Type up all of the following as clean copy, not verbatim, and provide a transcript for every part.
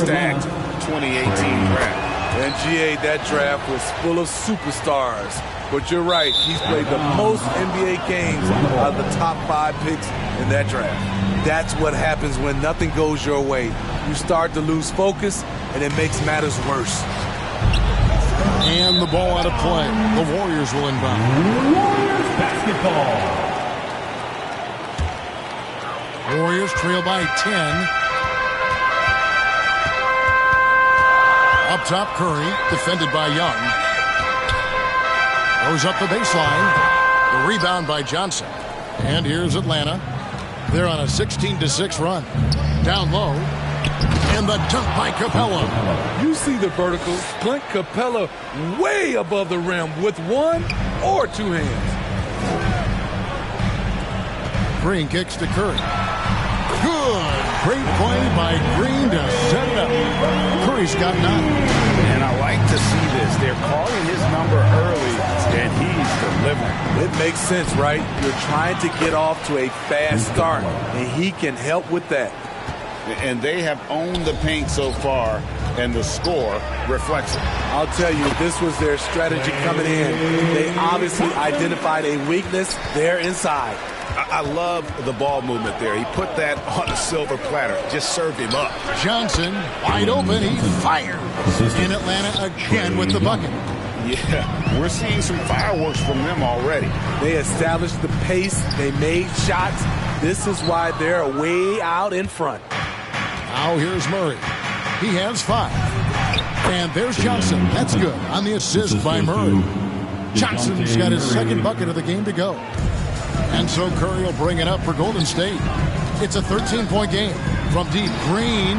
stacked 2018 draft. And GA, that draft was full of superstars. But you're right, he's played the most NBA games out of the top 5 picks in that draft. That's what happens when nothing goes your way. You start to lose focus, and it makes matters worse. And the ball out of play. The Warriors will inbound. Warriors basketball. Warriors trail by 10. Up top, Curry, defended by Young. Goes up the baseline. The rebound by Johnson. And here's Atlanta. They're on a 16-6 run. Down low. And the dunk by Capella. You see the vertical. Clint Capella way above the rim with 1 or 2 hands. Green kicks to Curry. Good. Great play by Green to set it up. Curry's got 9. And I like to see this. They're calling his number early, and he's delivering. It makes sense, right? You're trying to get off to a fast start, and he can help with that. And they have owned the paint so far, and the score reflects it. I'll tell you, this was their strategy coming in. They obviously identified a weakness there inside. I love the ball movement there. He put that on a silver platter. Just served him up. Johnson, wide open. He fired. In Atlanta again with the bucket. Yeah, we're seeing some fireworks from them already. They established the pace. They made shots. This is why they're way out in front. Now here's Murray. He has 5. And there's Johnson. That's good on the assist by Murray. Johnson's got his 2nd bucket of the game to go. And so Curry will bring it up for Golden State. It's a 13-point game. From deep, Green.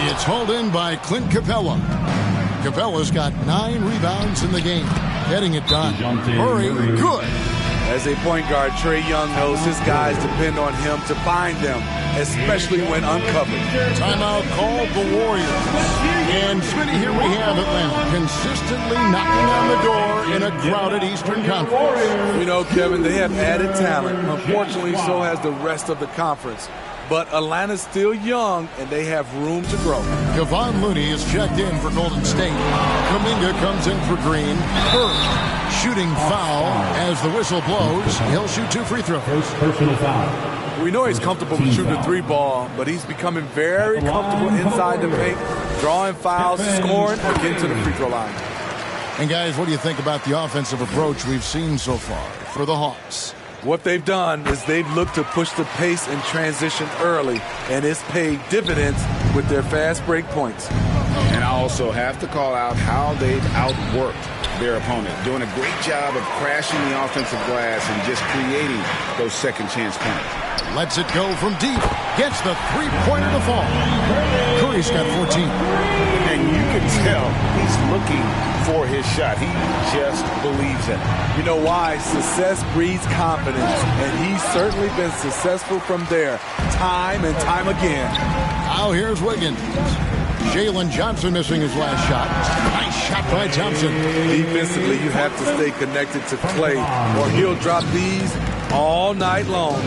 It's hauled in by Clint Capella. Capella's got 9 rebounds in the game. Getting it done. Murray, good. As a point guard, Trae Young knows his guys depend on him to find them, especially when uncovered. Timeout called the Warriors. And Smitty, here we have Atlanta consistently knocking on the door in a crowded Eastern Conference. You know, Kevin, they have added talent. Unfortunately, so has the rest of the conference. But Atlanta's still young, and they have room to grow. Kevon Looney is checked in for Golden State. Kuminga comes in for Green. Curry shooting foul as the whistle blows. He'll shoot 2 free throws. First personal foul. We know he's comfortable with shooting the 3 ball, but he's becoming very comfortable inside the paint, drawing fouls, scoring, or getting to the free throw line. And guys, what do you think about the offensive approach we've seen so far for the Hawks? What they've done is they've looked to push the pace and transition early, and it's paid dividends with their fast break points. And I also have to call out how they've outworked their opponent, doing a great job of crashing the offensive glass and just creating those second chance points. Lets it go from deep. Gets the 3-pointer to fall. Curry's got 14. And you can tell he's looking for his shot. He just believes in it. You know why? Success breeds confidence, and he's certainly been successful from there, time and time again. Now here's Wiggins. Jalen Johnson missing his last shot. Nice shot by Thompson. Defensively, you have to stay connected to Klay, or he'll drop these all night long.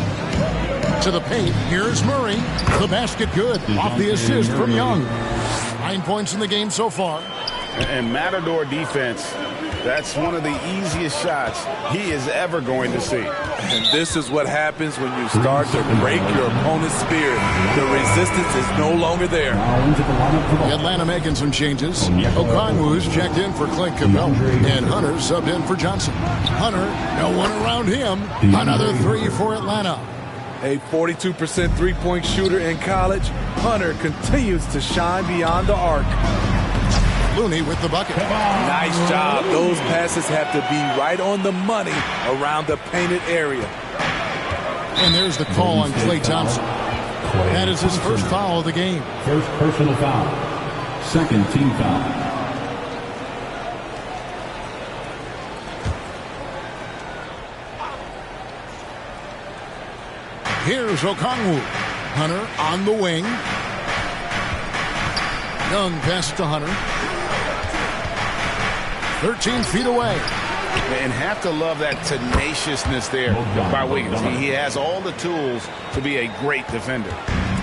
To the paint, here's Murray. The basket good. Off the assist from Young. 9 points in the game so far. And Matador defense, that's one of the easiest shots he is ever going to see. And this is what happens when you start to break your opponent's spirit. The resistance is no longer there. Atlanta making some changes. Okongwu's checked in for Clint Capella. And Hunter subbed in for Johnson. Hunter, no one around him. Another 3 for Atlanta. A 42% three-point shooter in college, Hunter continues to shine beyond the arc. Looney with the bucket. Nice job. Those passes have to be right on the money around the painted area. And there's the call on Klay Thompson. That is his first foul of the game. First personal foul. Second team foul. Here's Okongwu. Hunter on the wing. Young passes to Hunter. 13 feet away. And have to love that tenaciousness there by Wiggins. He has all the tools to be a great defender.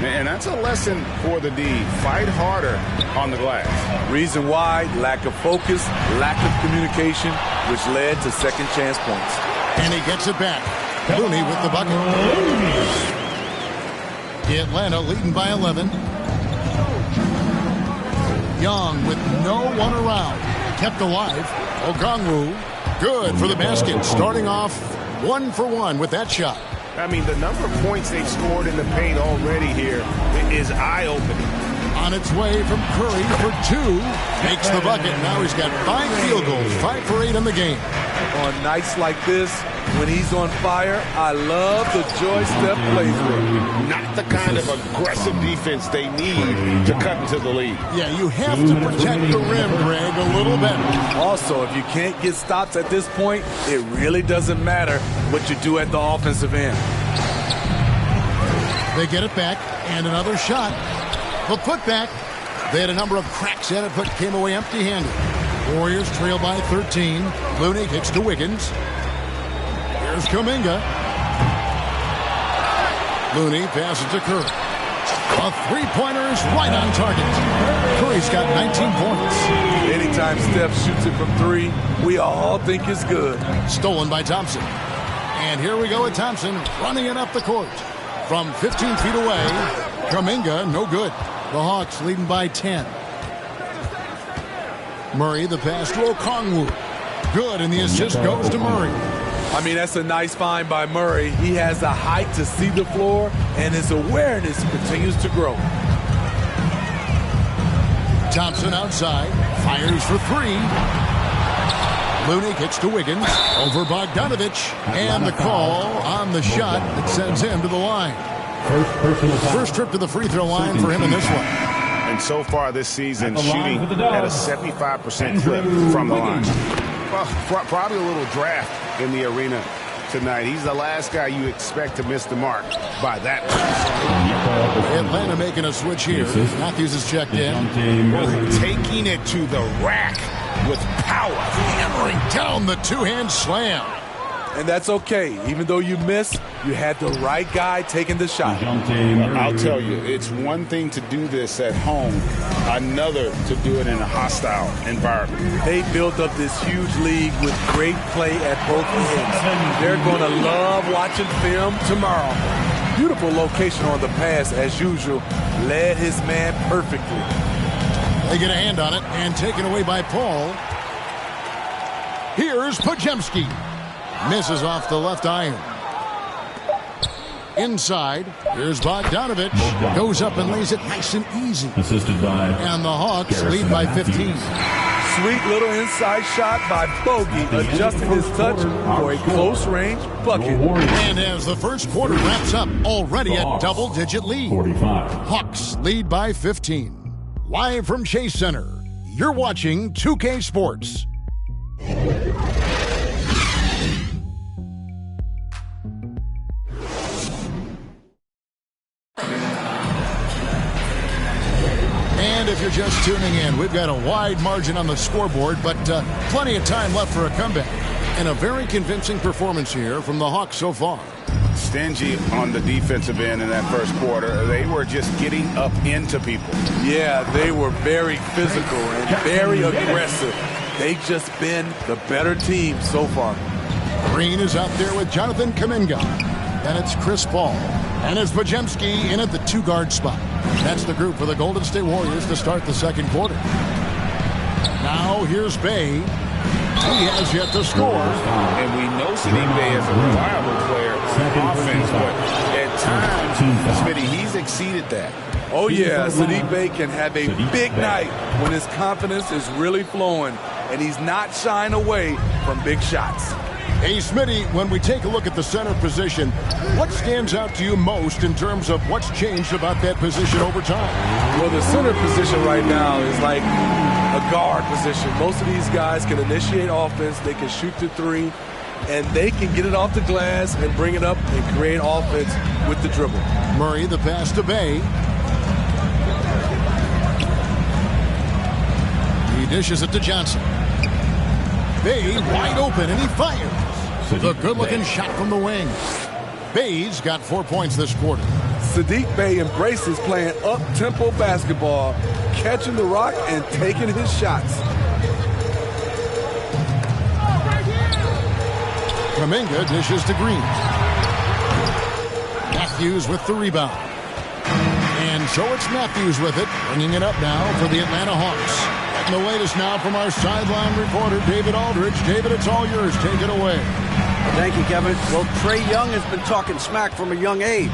And that's a lesson for the D. Fight harder on the glass. Reason why, lack of focus, lack of communication, which led to second chance points. And he gets it back. Looney with the bucket. Atlanta leading by 11. Young with no one around. Kept alive. Okongwu, good for the basket. Starting off 1 for 1 with that shot. I mean, the number of points they've scored in the paint already here is eye-opening. On its way from Curry for 2. Makes the bucket. Now he's got 5 field goals. 5 for 8 in the game. On nights like this, when he's on fire, I love the joy Steph plays with. Not the kind of aggressive defense they need to cut into the lead. Yeah, you have to protect the rim, Greg, a little better. Also, if you can't get stops at this point, it really doesn't matter what you do at the offensive end. They get it back, and another shot. The putback. They had a number of cracks at it, but came away empty-handed. Warriors trail by 13. Looney kicks to Wiggins. Here's Kuminga. Looney passes to Curry. A three-pointer is right on target. Curry's got 19 points. Anytime Steph shoots it from 3, we all think it's good. Stolen by Thompson. And here we go with Thompson running it up the court. From 15 feet away, Kuminga, no good. The Hawks leading by 10. Murray, the pass to Okongwu. Good, and the assist goes to Murray. I mean, that's a nice find by Murray. He has the height to see the floor, and his awareness continues to grow. Thompson outside, fires for 3. Looney kicks to Wiggins, over Bogdanovich, and the call on the shot that sends him to the line. First trip to the free throw line for him in this one. And so far this season, shooting at a 75% clip from the line. Well, probably a little draft in the arena tonight. He's the last guy you expect to miss the mark by that much. Atlanta making a switch here. Matthews is checked in. Taking it to the rack with power. Hammering down the two-hand slam. And that's okay. Even though you missed, you had the right guy taking the shot. I'll tell you, it's one thing to do this at home, another to do it in a hostile environment. They built up this huge league with great play at both ends. They're going to love watching film tomorrow. Beautiful location on the pass, as usual. Led his man perfectly. They get a hand on it and taken away by Paul. Here's Podziemski. Misses off the left iron. Inside, here's Bogdanovich. Goes up and lays it nice and easy. Assisted by. And the Hawks lead by 15. Sweet little inside shot by Bogey, adjusting his touch for a close-range bucket. And as the first quarter wraps up, already a double-digit lead. 45. Hawks lead by 15. Live from Chase Center, you're watching 2K Sports. And if you're just tuning in, we've got a wide margin on the scoreboard, but plenty of time left for a comeback. And a very convincing performance here from the Hawks so far. Stingy on the defensive end in that first quarter. They were just getting up into people. Yeah, they were very physical and very aggressive. They've just been the better team so far. Green is out there with Jonathan Kuminga. And it's Chris Paul. And it's Podziemski in at the two-guard spot. That's the group for the Golden State Warriors to start the second quarter. Now here's Bey. He has yet to score. And we know Sadiq Bey is a reliable player on offense, but at times, Smitty, he's exceeded that. Oh, yeah, Sadiq Bey can have a big night when his confidence is really flowing, and he's not shying away from big shots. Hey, Smitty, when we take a look at the center position, what stands out to you most in terms of what's changed about that position over time? Well, the center position right now is like a guard position. Most of these guys can initiate offense, they can shoot the three, and they can get it off the glass and bring it up and create offense with the dribble. Murray, the pass to Bey. He dishes it to Johnson. Bey wide open, and he fires. The good-looking shot from the wing. Bey's got 4 points this quarter. Saddiq Bey embraces playing up-tempo basketball, catching the rock and taking his shots. Kuminga dishes to Green. Matthews with the rebound. And so it's Matthews with it, bringing it up now for the Atlanta Hawks. And the latest now from our sideline reporter, David Aldridge. David, it's all yours. Take it away. Thank you, Kevin. Well, Trae Young has been talking smack from a young age.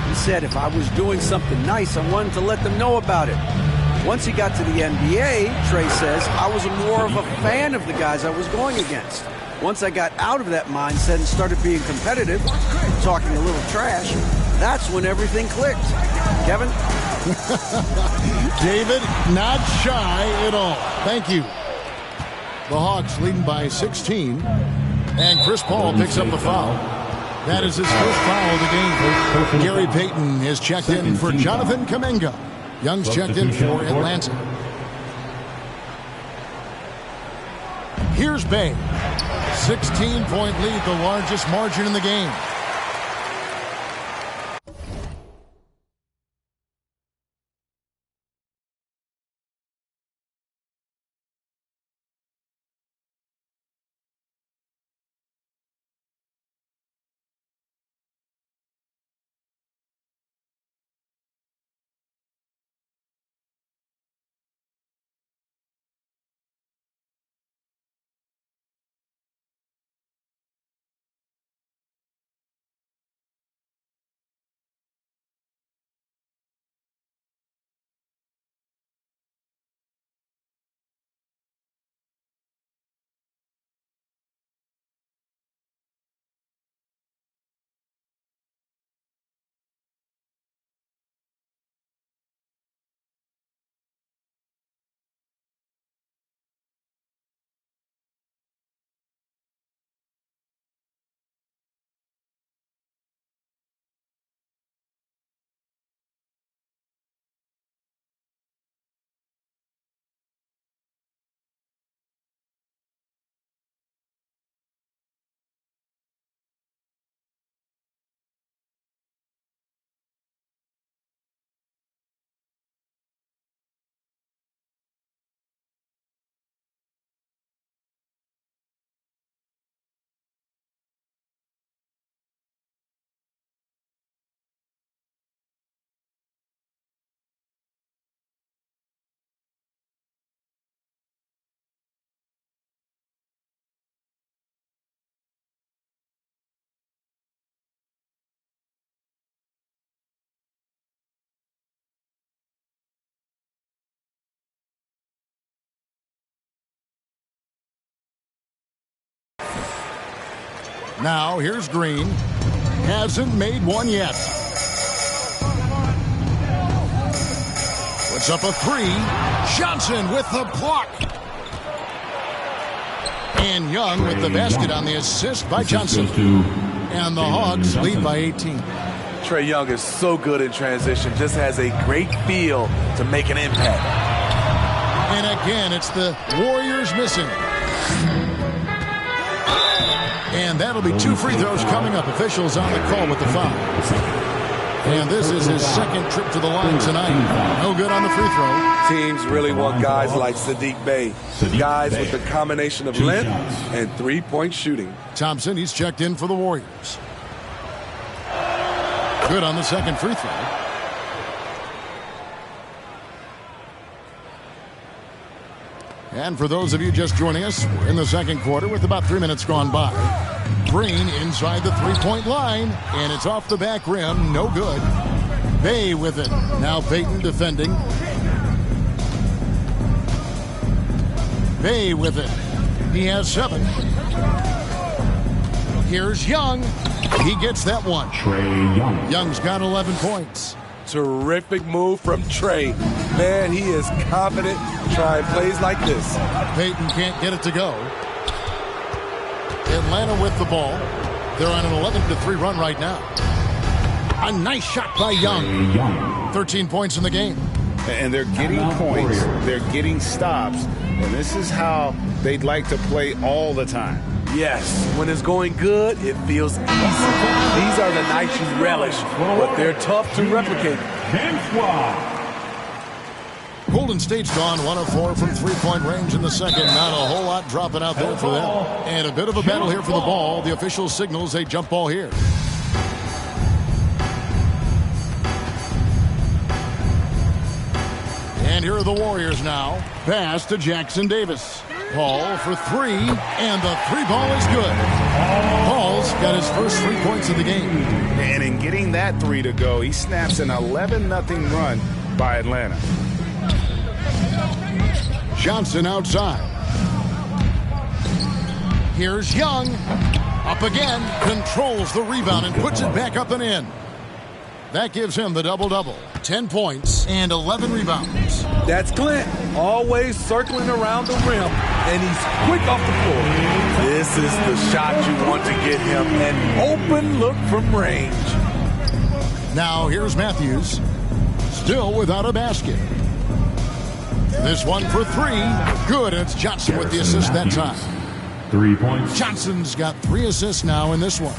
He said if I was doing something nice, I wanted to let them know about it. Once he got to the NBA, Trae says, I was more of a fan of the guys I was going against. Once I got out of that mindset and started being competitive, talking a little trash, that's when everything clicked. Kevin? David, not shy at all. Thank you. The Hawks leading by 16. And Chris Paul picks up the foul. That is his first foul of the game. Gary Payton is checked in for Jonathan Kuminga. Young's checked in for Atlanta. Here's Bey. 16-point lead, the largest margin in the game. Now, here's Green. Hasn't made one yet. Puts up a three. Johnson with the block. And Young with the basket on the assist by Johnson. And the Hawks lead by 18. Trae Young is so good in transition, just has a great feel to make an impact. And again, it's the Warriors missing. And that'll be 2 free throws coming up. Officials on the call with the foul. And this is his second trip to the line tonight. No good on the free throw. Teams really want guys like Saddiq Bey. Guys with a combination of length and three-point shooting. Thompson, he's checked in for the Warriors. Good on the second free throw. And for those of you just joining us, we're in the second quarter with about 3 minutes gone by. Green inside the three-point line, and it's off the back rim. No good. Bey with it. Now Payton defending. Bey with it. He has 7. Here's Young. He gets that one. Trae Young. Young's got 11 points. Terrific move from Trae. Man, he is confident trying plays like this. Payton can't get it to go. Atlanta with the ball. They're on an 11-3 run right now. A nice shot by Young. 13 points in the game. And they're getting points. They're getting stops. And this is how they'd like to play all the time. Yes, when it's going good, it feels easy. These are the nights you relish, but they're tough to replicate. Golden State's gone 1 of 4 from three-point range in the second. Not a whole lot dropping out there for them. And a bit of a battle here for the ball. The official signals a jump ball here. And here are the Warriors now. Pass to Jackson Davis. Paul for three, and the three ball is good. Paul's got his first 3 points of the game. And in getting that three to go, he snaps an 11-0 run by Atlanta. Johnson outside. Here's Young. Up again. Controls the rebound and puts it back up and in. That gives him the double-double. 10 points and 11 rebounds. That's Clint, always circling around the rim, and he's quick off the floor. This is the shot you want to get him, an open look from range. Now here's Matthews, still without a basket. This one for three. Good, and it's Johnson with the assist that time. 3 points. Johnson's got 3 assists now in this one.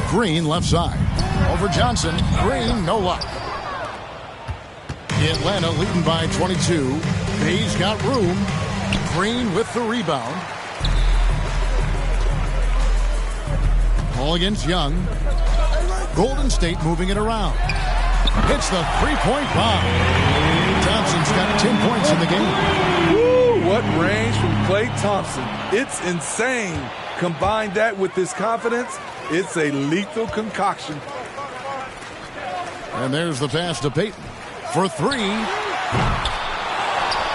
Green left side. Over Johnson. Green, no luck. Atlanta leading by 22. Bay's got room. Green with the rebound. Ball against Young. Golden State moving it around. Hits the three-point bomb. Thompson's got 10 points in the game. Woo, what range from Klay Thompson. It's insane. Combine that with his confidence, it's a lethal concoction. And there's the pass to Payton for three.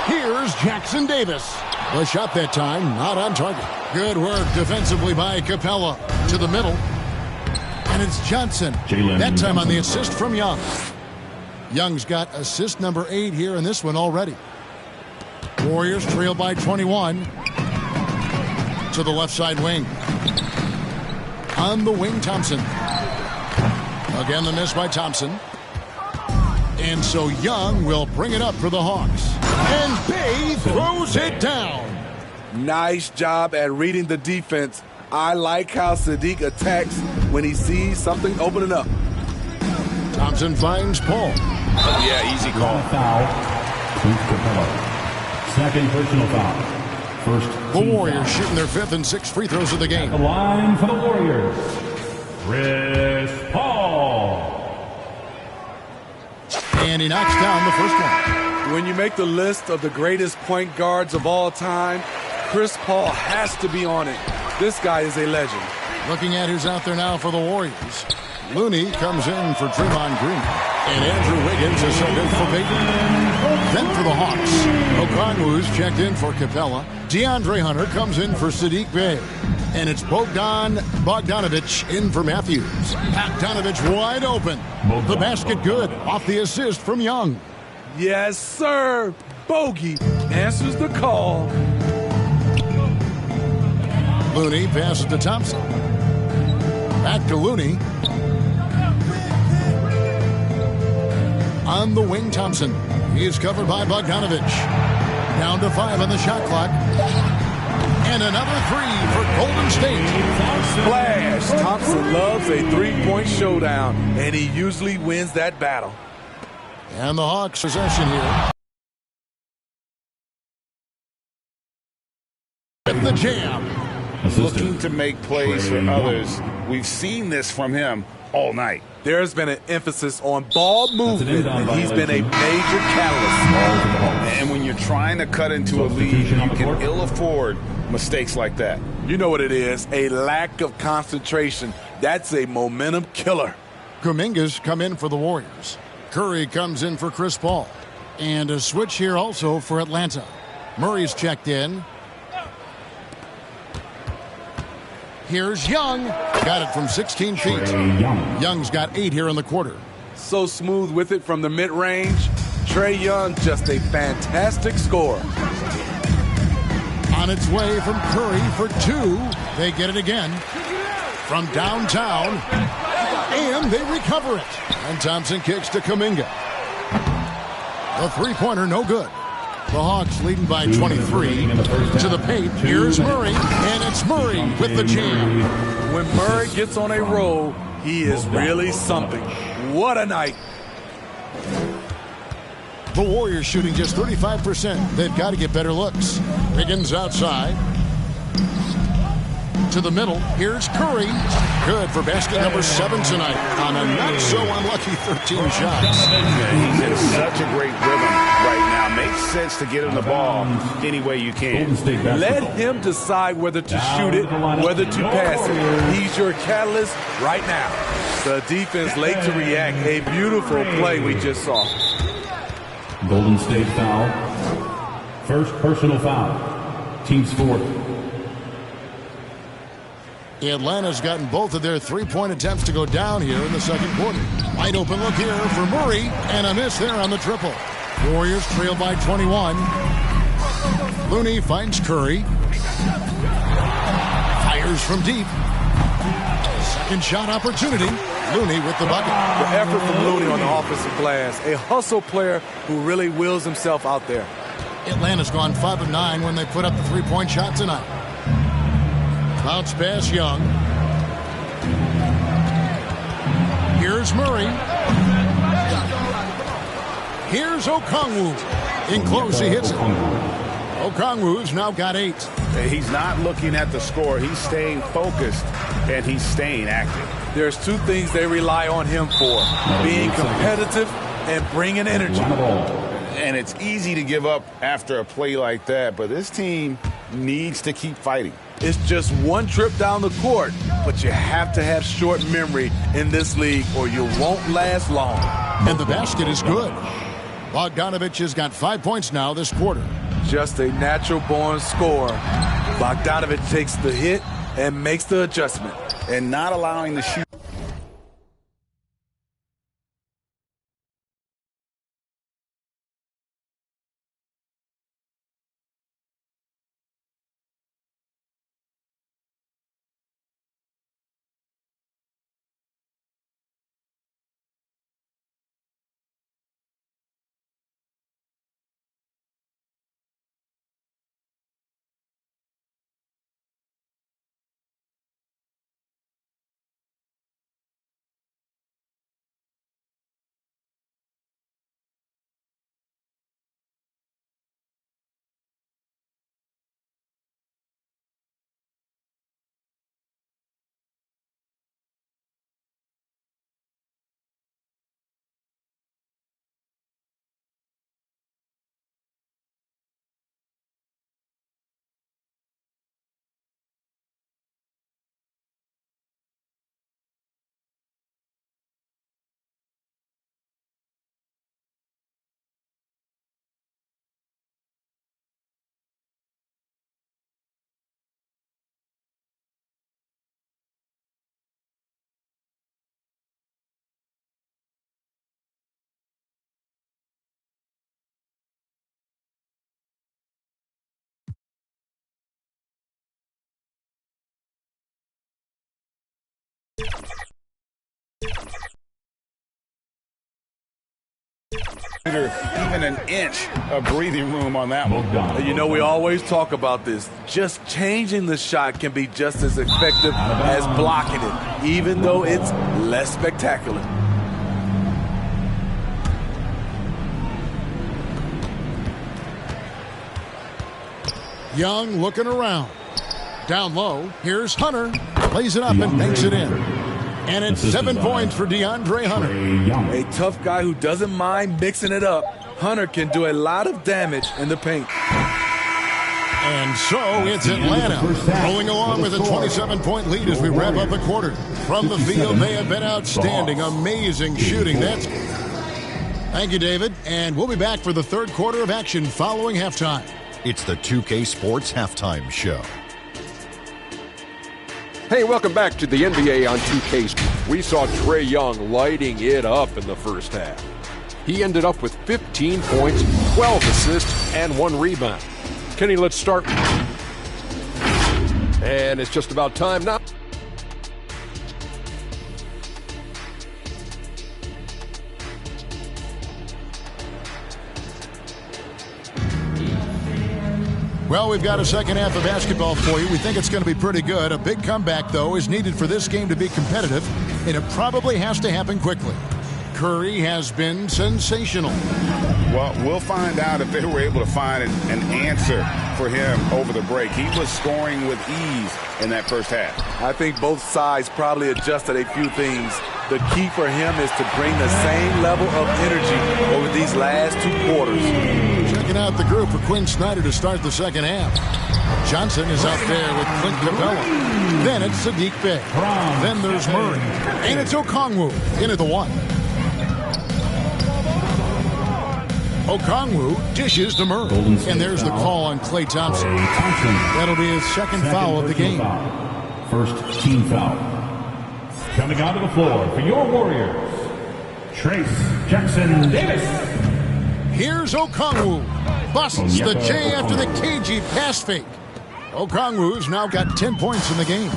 Here's Jackson Davis. The shot that time, not on target. Good work defensively by Capella to the middle. And it's Johnson. That time on the assist from Young. Young's got assist number 8 here in this one already. Warriors trail by 21. To the left side wing. On the wing, Thompson. Again, the miss by Thompson. And so Young will bring it up for the Hawks. And Bay throws it down. Nice job at reading the defense. I like how Sadiq attacks when he sees something opening up. Thompson finds Paul. Oh, yeah, easy call. Foul. Second personal foul. First the Warriors shooting their 5th and 6th free throws of the game. The line for the Warriors, Chris Paul. And he knocks down the first one. When you make the list of the greatest point guards of all time, Chris Paul has to be on it. This guy is a legend. Looking at who's out there now for the Warriors. Looney comes in for Draymond Green. And Andrew Wiggins is subbed in for Payton. Then for the Hawks, Okongwu's checked in for Capella. DeAndre Hunter comes in for Sadiq Bey. And it's Bogdanovich in for Matthews. Bogdanovich wide open. The basket good off the assist from Young. Yes, sir. Bogey answers the call. Looney passes to Thompson. Back to Looney. On the wing, Thompson. He is covered by Bogdanovich. Down to 5 on the shot clock. And another 3 for Golden State. Splash! Thompson loves a three-point showdown, and he usually wins that battle. And the Hawks possession here. With the jam. Looking to make plays for others. We've seen this from him all night. There's been an emphasis on ball movement, and he's been a major catalyst. And when you're trying to cut into a lead, you can ill afford mistakes like that. You know what it is, a lack of concentration. That's a momentum killer. Kuminga's come in for the Warriors. Curry comes in for Chris Paul. And a switch here also for Atlanta. Murray's checked in. Here's Young. Got it from 16 feet. Young's got 8 here in the quarter. So smooth with it from the mid-range. Trae Young, just a fantastic scorer. On its way from Curry for 2. They get it again. From downtown. And they recover it. And Thompson kicks to Kuminga. The three-pointer no good. The Hawks leading by 23. To the paint, here's Murray, and it's Murray with the jam. When Murray gets on a roll, he is really something. What a night. The Warriors shooting just 35%. They've got to get better looks. Wiggins outside. To the middle, here's Curry. Good for basket number 7 tonight on a not-so-unlucky 13 shots. He's in such a great rhythm right now. Makes sense to get him the ball any way you can. Let him decide whether to shoot it, whether to pass it. He's your catalyst right now. The defense late to react. A beautiful play we just saw. Golden State foul. First personal foul. Team's fourth. Atlanta's gotten both of their three-point attempts to go down here in the second quarter. Wide open look here for Murray, and a miss there on the triple. Warriors trail by 21. Looney finds Curry. Fires from deep. Second shot opportunity. Looney with the bucket. The effort from Looney on the offensive glass. A hustle player who really wills himself out there. Atlanta's gone 5 of 9 when they put up the three-point shot tonight. Bounce pass Young. Here's Murray. Here's Okongwu. In close, he hits it. Okongwu's now got 8. He's not looking at the score. He's staying focused, and he's staying active. There's 2 things they rely on him for. Being competitive and bringing energy. And it's easy to give up after a play like that, but this team needs to keep fighting. It's just one trip down the court, but you have to have short memory in this league or you won't last long. And the basket is good. Bogdanovich has got 5 points now this quarter. Just a natural-born scorer. Bogdanovich takes the hit and makes the adjustment. And not allowing the shoot. Even an inch of breathing room on that one. You know, we always talk about this. Just changing the shot can be just as effective as blocking it, even though it's less spectacular. Young looking around. Down low, here's Hunter. Plays it up and banks it in. And it's 7 points for DeAndre Hunter. A tough guy who doesn't mind mixing it up. Hunter can do a lot of damage in the paint. And so it's Atlanta rolling along with a 27-point lead as we wrap up the quarter. From the field, they have been outstanding. Amazing shooting. Thank you, David. And we'll be back for the third quarter of action following halftime. It's the 2K Sports Halftime Show. Hey, welcome back to the NBA on 2K. We saw Trae Young lighting it up in the first half. He ended up with 15 points, 12 assists, and 1 rebound. Kenny, let's start. And it's just about time now. Well, we've got a second half of basketball for you. We think it's going to be pretty good. A big comeback, though, is needed for this game to be competitive, and it probably has to happen quickly. Curry has been sensational. Well, we'll find out if they were able to find an answer for him over the break. He was scoring with ease in that first half. I think both sides probably adjusted a few things. The key for him is to bring the same level of energy over these last 2 quarters. Checking out the group for Quinn Snyder to start the second half. Johnson is out there with Clint Capella. Then it's Sadiq Bey. Then there's Murray. And it's Okongwu into the 1. Okongwu dishes to Murray. And there's the call on Klay Thompson. That'll be his second foul of the game. First team foul. Coming onto the floor for your Warriors, Trace Jackson Davis. Here's Okongwu. Busts the J after the cagey pass fake. Okongwu's now got 10 points in the game.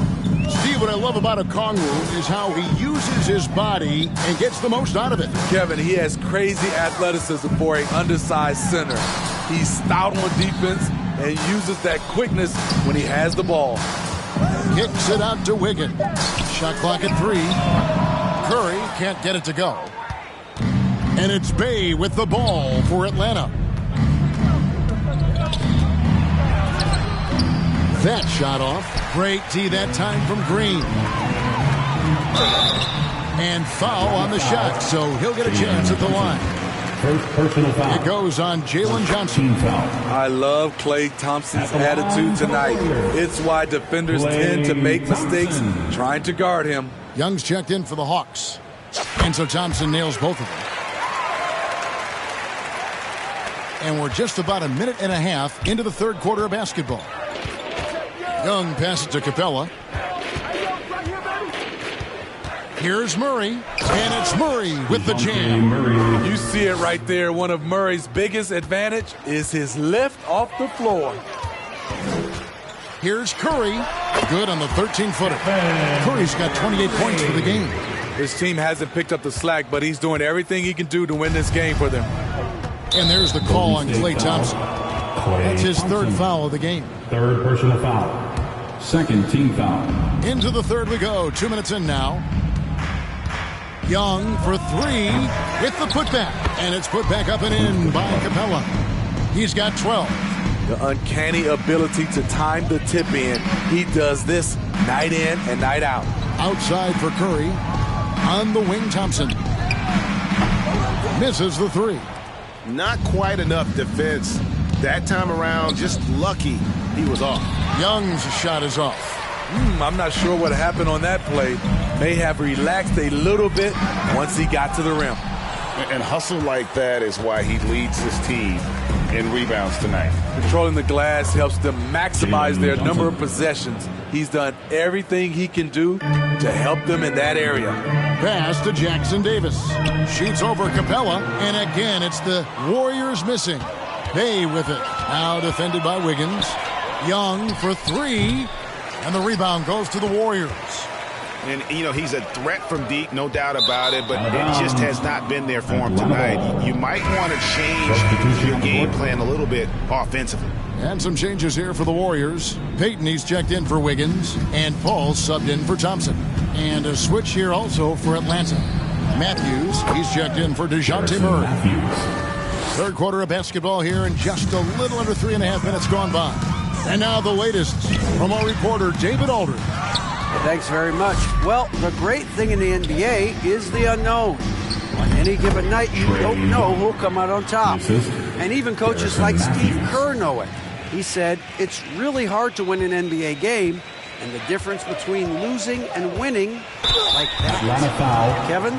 Steve, what I love about Okongwu is how he uses his body and gets the most out of it. Kevin, he has crazy athleticism for an undersized center. He's stout on defense and uses that quickness when he has the ball. Kicks it out to Wiggins. Shot clock at 3. Curry can't get it to go. And it's Bey with the ball for Atlanta. That shot off. Great tee that time from Green. And foul on the shot, so he'll get a chance at the line. First personal foul. It goes on Jalen Johnson. I love Klay Thompson's attitude tonight. It's why defenders tend to make mistakes trying to guard him. Young's checked in for the Hawks. And so Thompson nails both of them. And we're just about a minute and a half into the third quarter of basketball. Young passes to Capella. Here's Murray, and it's Murray with the jam. You see it right there. One of Murray's biggest advantage is his lift off the floor. Here's Curry. Good on the 13-footer. Curry's got 28 points for the game. His team hasn't picked up the slack, but he's doing everything he can do to win this game for them. And there's the call on Klay Thompson. That's his third foul of the game. Third personal foul. Second team foul. Into the third we go. 2 minutes in now. Young for 3 with the putback. And it's put back up and in by Capella. He's got 12. The uncanny ability to time the tip in. He does this night in and night out. Outside for Curry. On the wing, Thompson. Misses the 3. Not quite enough defense. That time around, just lucky he was off. Young's shot is off. I'm not sure what happened on that play. May have relaxed a little bit once he got to the rim. And hustle like that is why he leads his team in rebounds tonight. Controlling the glass helps them maximize their number of possessions. He's done everything he can do to help them in that area. Pass to Jackson Davis. Shoots over Capella, and again it's the Warriors missing. Bey with it. Now defended by Wiggins. Young for 3, and the rebound goes to the Warriors. And, you know, he's a threat from deep, no doubt about it, but it just has not been there for him tonight. You might want to change your game plan a little bit offensively. And some changes here for the Warriors. Payton, he's checked in for Wiggins, and Paul subbed in for Thompson. And a switch here also for Atlanta. Matthews, he's checked in for DeJounte Murray. Third quarter of basketball here, and just a little under 3.5 minutes gone by. And now the latest from our reporter, David Aldridge. Thanks very much. Well, the great thing in the NBA is the unknown. On any given night, you don't know who'll come out on top. And even coaches like Steve Kerr know it. He said, it's really hard to win an NBA game, and the difference between losing and winning, like that. Kevin?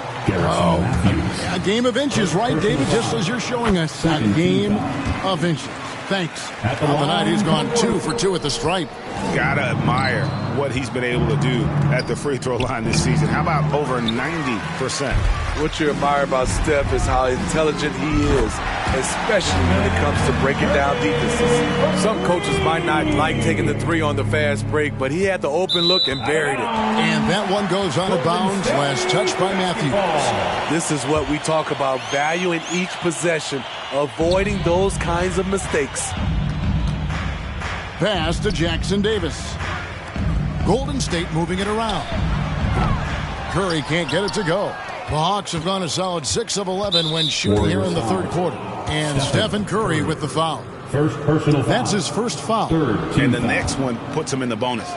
A game of inches, right, David? Just as you're showing us, a game of inches. Thanks. On the night, he's gone 2 for 2 at the stripe. Gotta admire what he's been able to do at the free throw line this season. How about over 90%? What you admire about Steph is how intelligent he is, especially when it comes to breaking down defenses. Some coaches might not like taking the 3 on the fast break, but he had the open look and buried it. And that one goes out of bounds. Last touch by Matthews. This is what we talk about, value in each possession, avoiding those kinds of mistakes. Pass to Jackson Davis. Golden State moving it around. Curry can't get it to go. The Hawks have gone a solid 6 of 11 when shooting here in the third quarter. And Stephen Curry with the foul. First personal foul. That's his first foul. And the next one puts him in the bonus.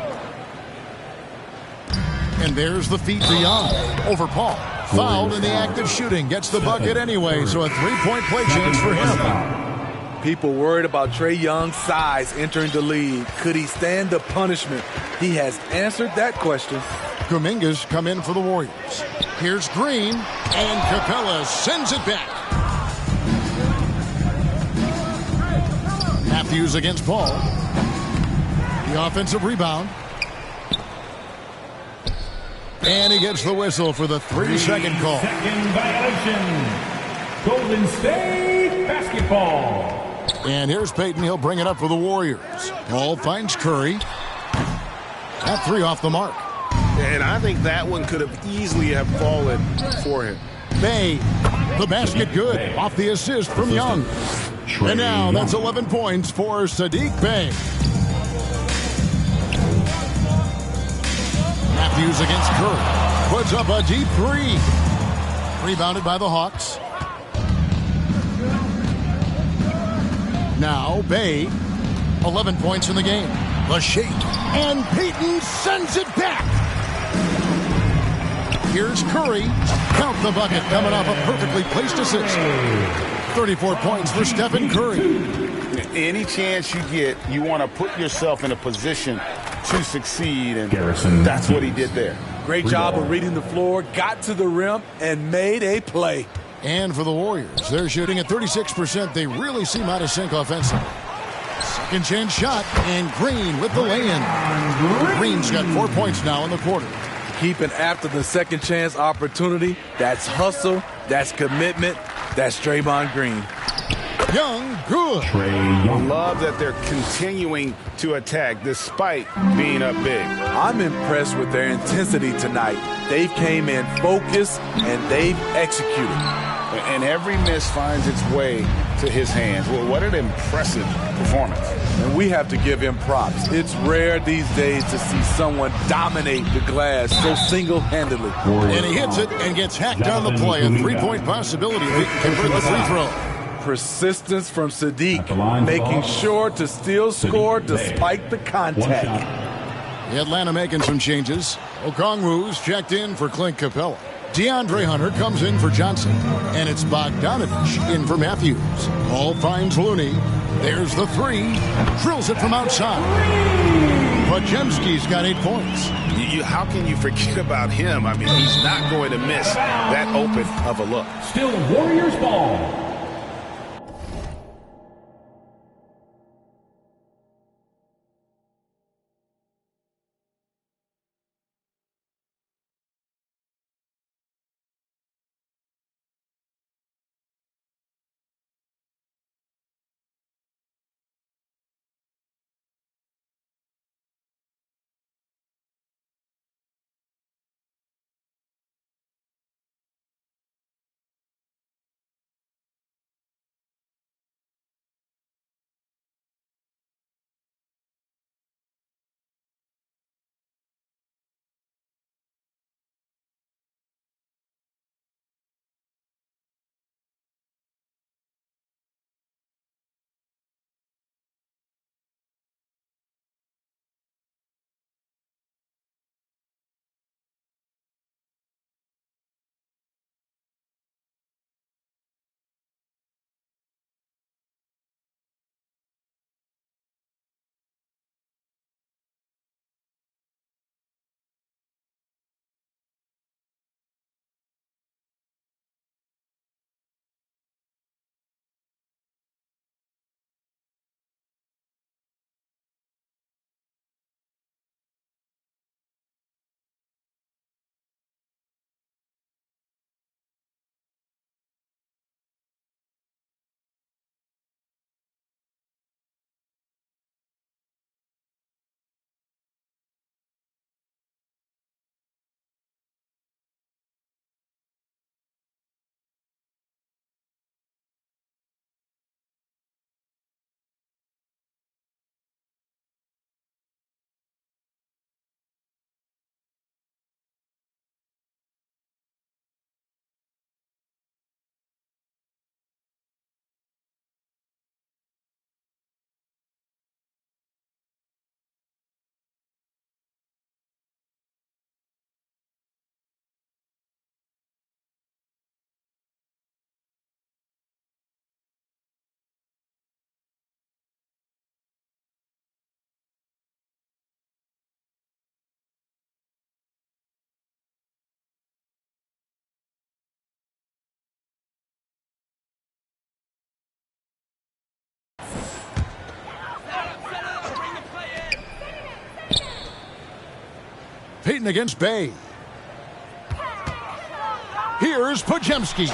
And there's the feed to Young. Over Paul. Fouled in the act of shooting. Gets the bucket anyway, so a three-point play chance for him. People worried about Trae Young's size entering the league. Could he stand the punishment? He has answered that question. Kuminga's come in for the Warriors. Here's Green, and Capella sends it back. Matthews against Paul. The offensive rebound. And he gets the whistle for the 3-second call. Second violation. Golden State basketball. And here's Payton. He'll bring it up for the Warriors. Paul finds Curry. That three off the mark. And I think that one could have easily have fallen for him. Bay, the basket good. Off the assist from Young. And now that's 11 points for Saddiq Bey. Matthews against Curry. Puts up a deep three. Rebounded by the Hawks. Now Bay, 11 points in the game. The shake. And Payton sends it back. Here's Curry. Count the bucket coming off a perfectly placed assist. 34 points for Stephen Curry. Any chance you get, you want to put yourself in a position to succeed, and that's what he did there. Great job of reading the floor, got to the rim, and made a play. And for the Warriors, they're shooting at 36%. They really seem out of sync offensively. Second chance shot, and Green with the lay-in. Green's got 4 points now in the quarter. Keeping after the second chance opportunity, that's hustle, that's commitment, that's Draymond Green. Young, good. Love that they're continuing to attack despite being up big. I'm impressed with their intensity tonight. They've came in focused and they've executed. And every miss finds its way to his hands. Well, what an impressive performance. And we have to give him props. It's rare these days to see someone dominate the glass so single-handedly. And he hits it and gets hacked on the play. A three-point possibility. They can convert the free throw. Persistence from Saddiq, making sure to still score despite the contact. The Atlanta making some changes. Okongwu's checked in for Clint Capella. DeAndre Hunter comes in for Johnson. And it's Bogdanovich in for Matthews. Paul finds Looney. There's the three. Drills it from outside. Podziemski's got 8 points. How can you forget about him? I mean, he's not going to miss that open of a look. Still Warriors ball. Payton against Bay. Here's Podziemski.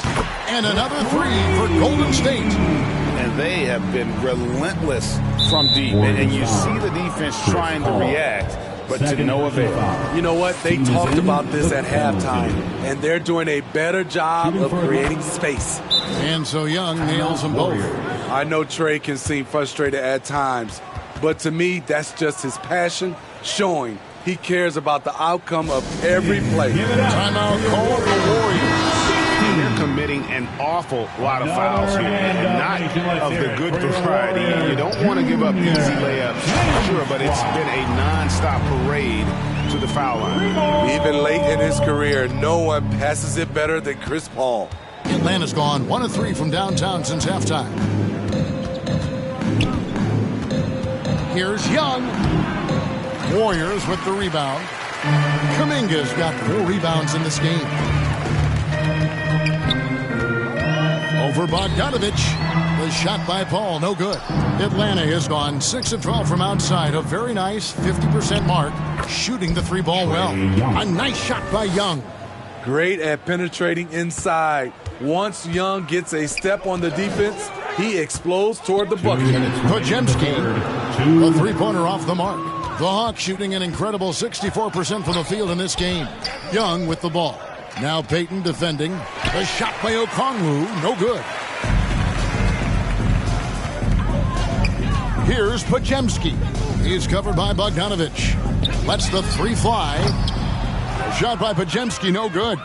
And another three for Golden State. And they have been relentless from deep. And you see the defense trying to react, but to no avail. You know what? They talked about this at halftime, and they're doing a better job of creating space. And so Young nails them both. I know Trey can seem frustrated at times, but to me, that's just his passion showing he cares about the outcome of every play. Timeout call for the Warriors. They're committing an awful lot of fouls here, and not of the good variety. You don't want to give up easy layups, sure, but it's been a nonstop parade to the foul line. Even late in his career, no one passes it better than Chris Paul. Atlanta's gone 1 of 3 from downtown since halftime. Here's Young. Warriors with the rebound. Kuminga's got 4 rebounds in this game. Over Bogdanovich. The shot by Paul, no good. Atlanta has gone 6 of 12 from outside. A very nice 50% mark. Shooting the 3-ball well. A nice shot by Young. Great at penetrating inside. Once Young gets a step on the defense, he explodes toward the bucket. Podziemski, a 3-pointer off the mark. The Hawks shooting an incredible 64% from the field in this game. Young with the ball. Now Payton defending. The shot by Okongwu, no good. Here's Podziemski. He's covered by Bogdanovich. Lets the 3 fly. Shot by Podziemski, no good.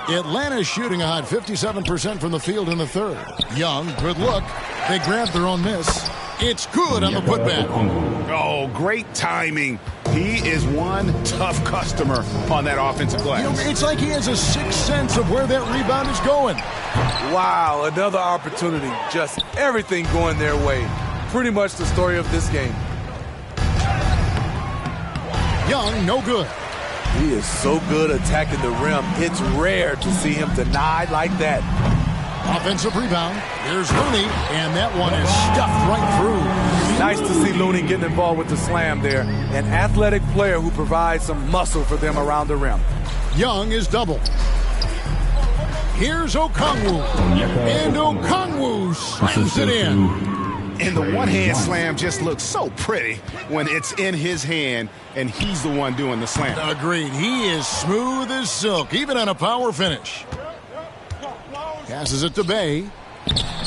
Atlanta's shooting a hot 57% from the field in the third. Young, good look. They grabbed their own miss. It's good on the putback. Oh, great timing. He is one tough customer on that offensive glass. You know, it's like he has a sixth sense of where that rebound is going. Wow, another opportunity. Just everything going their way. Pretty much the story of this game. Young, no good. He is so good attacking the rim. It's rare to see him denied like that. Offensive rebound. Here's Looney, and that one is stuffed right through. Nice to see Looney getting involved with the slam there. An athletic player who provides some muscle for them around the rim. Young is doubled. Here's Okongwu. And Okongwu slams it in. And the one-hand slam just looks so pretty when it's in his hand and he's the one doing the slam. Agreed. He is smooth as silk, even on a power finish. Passes it to Bay.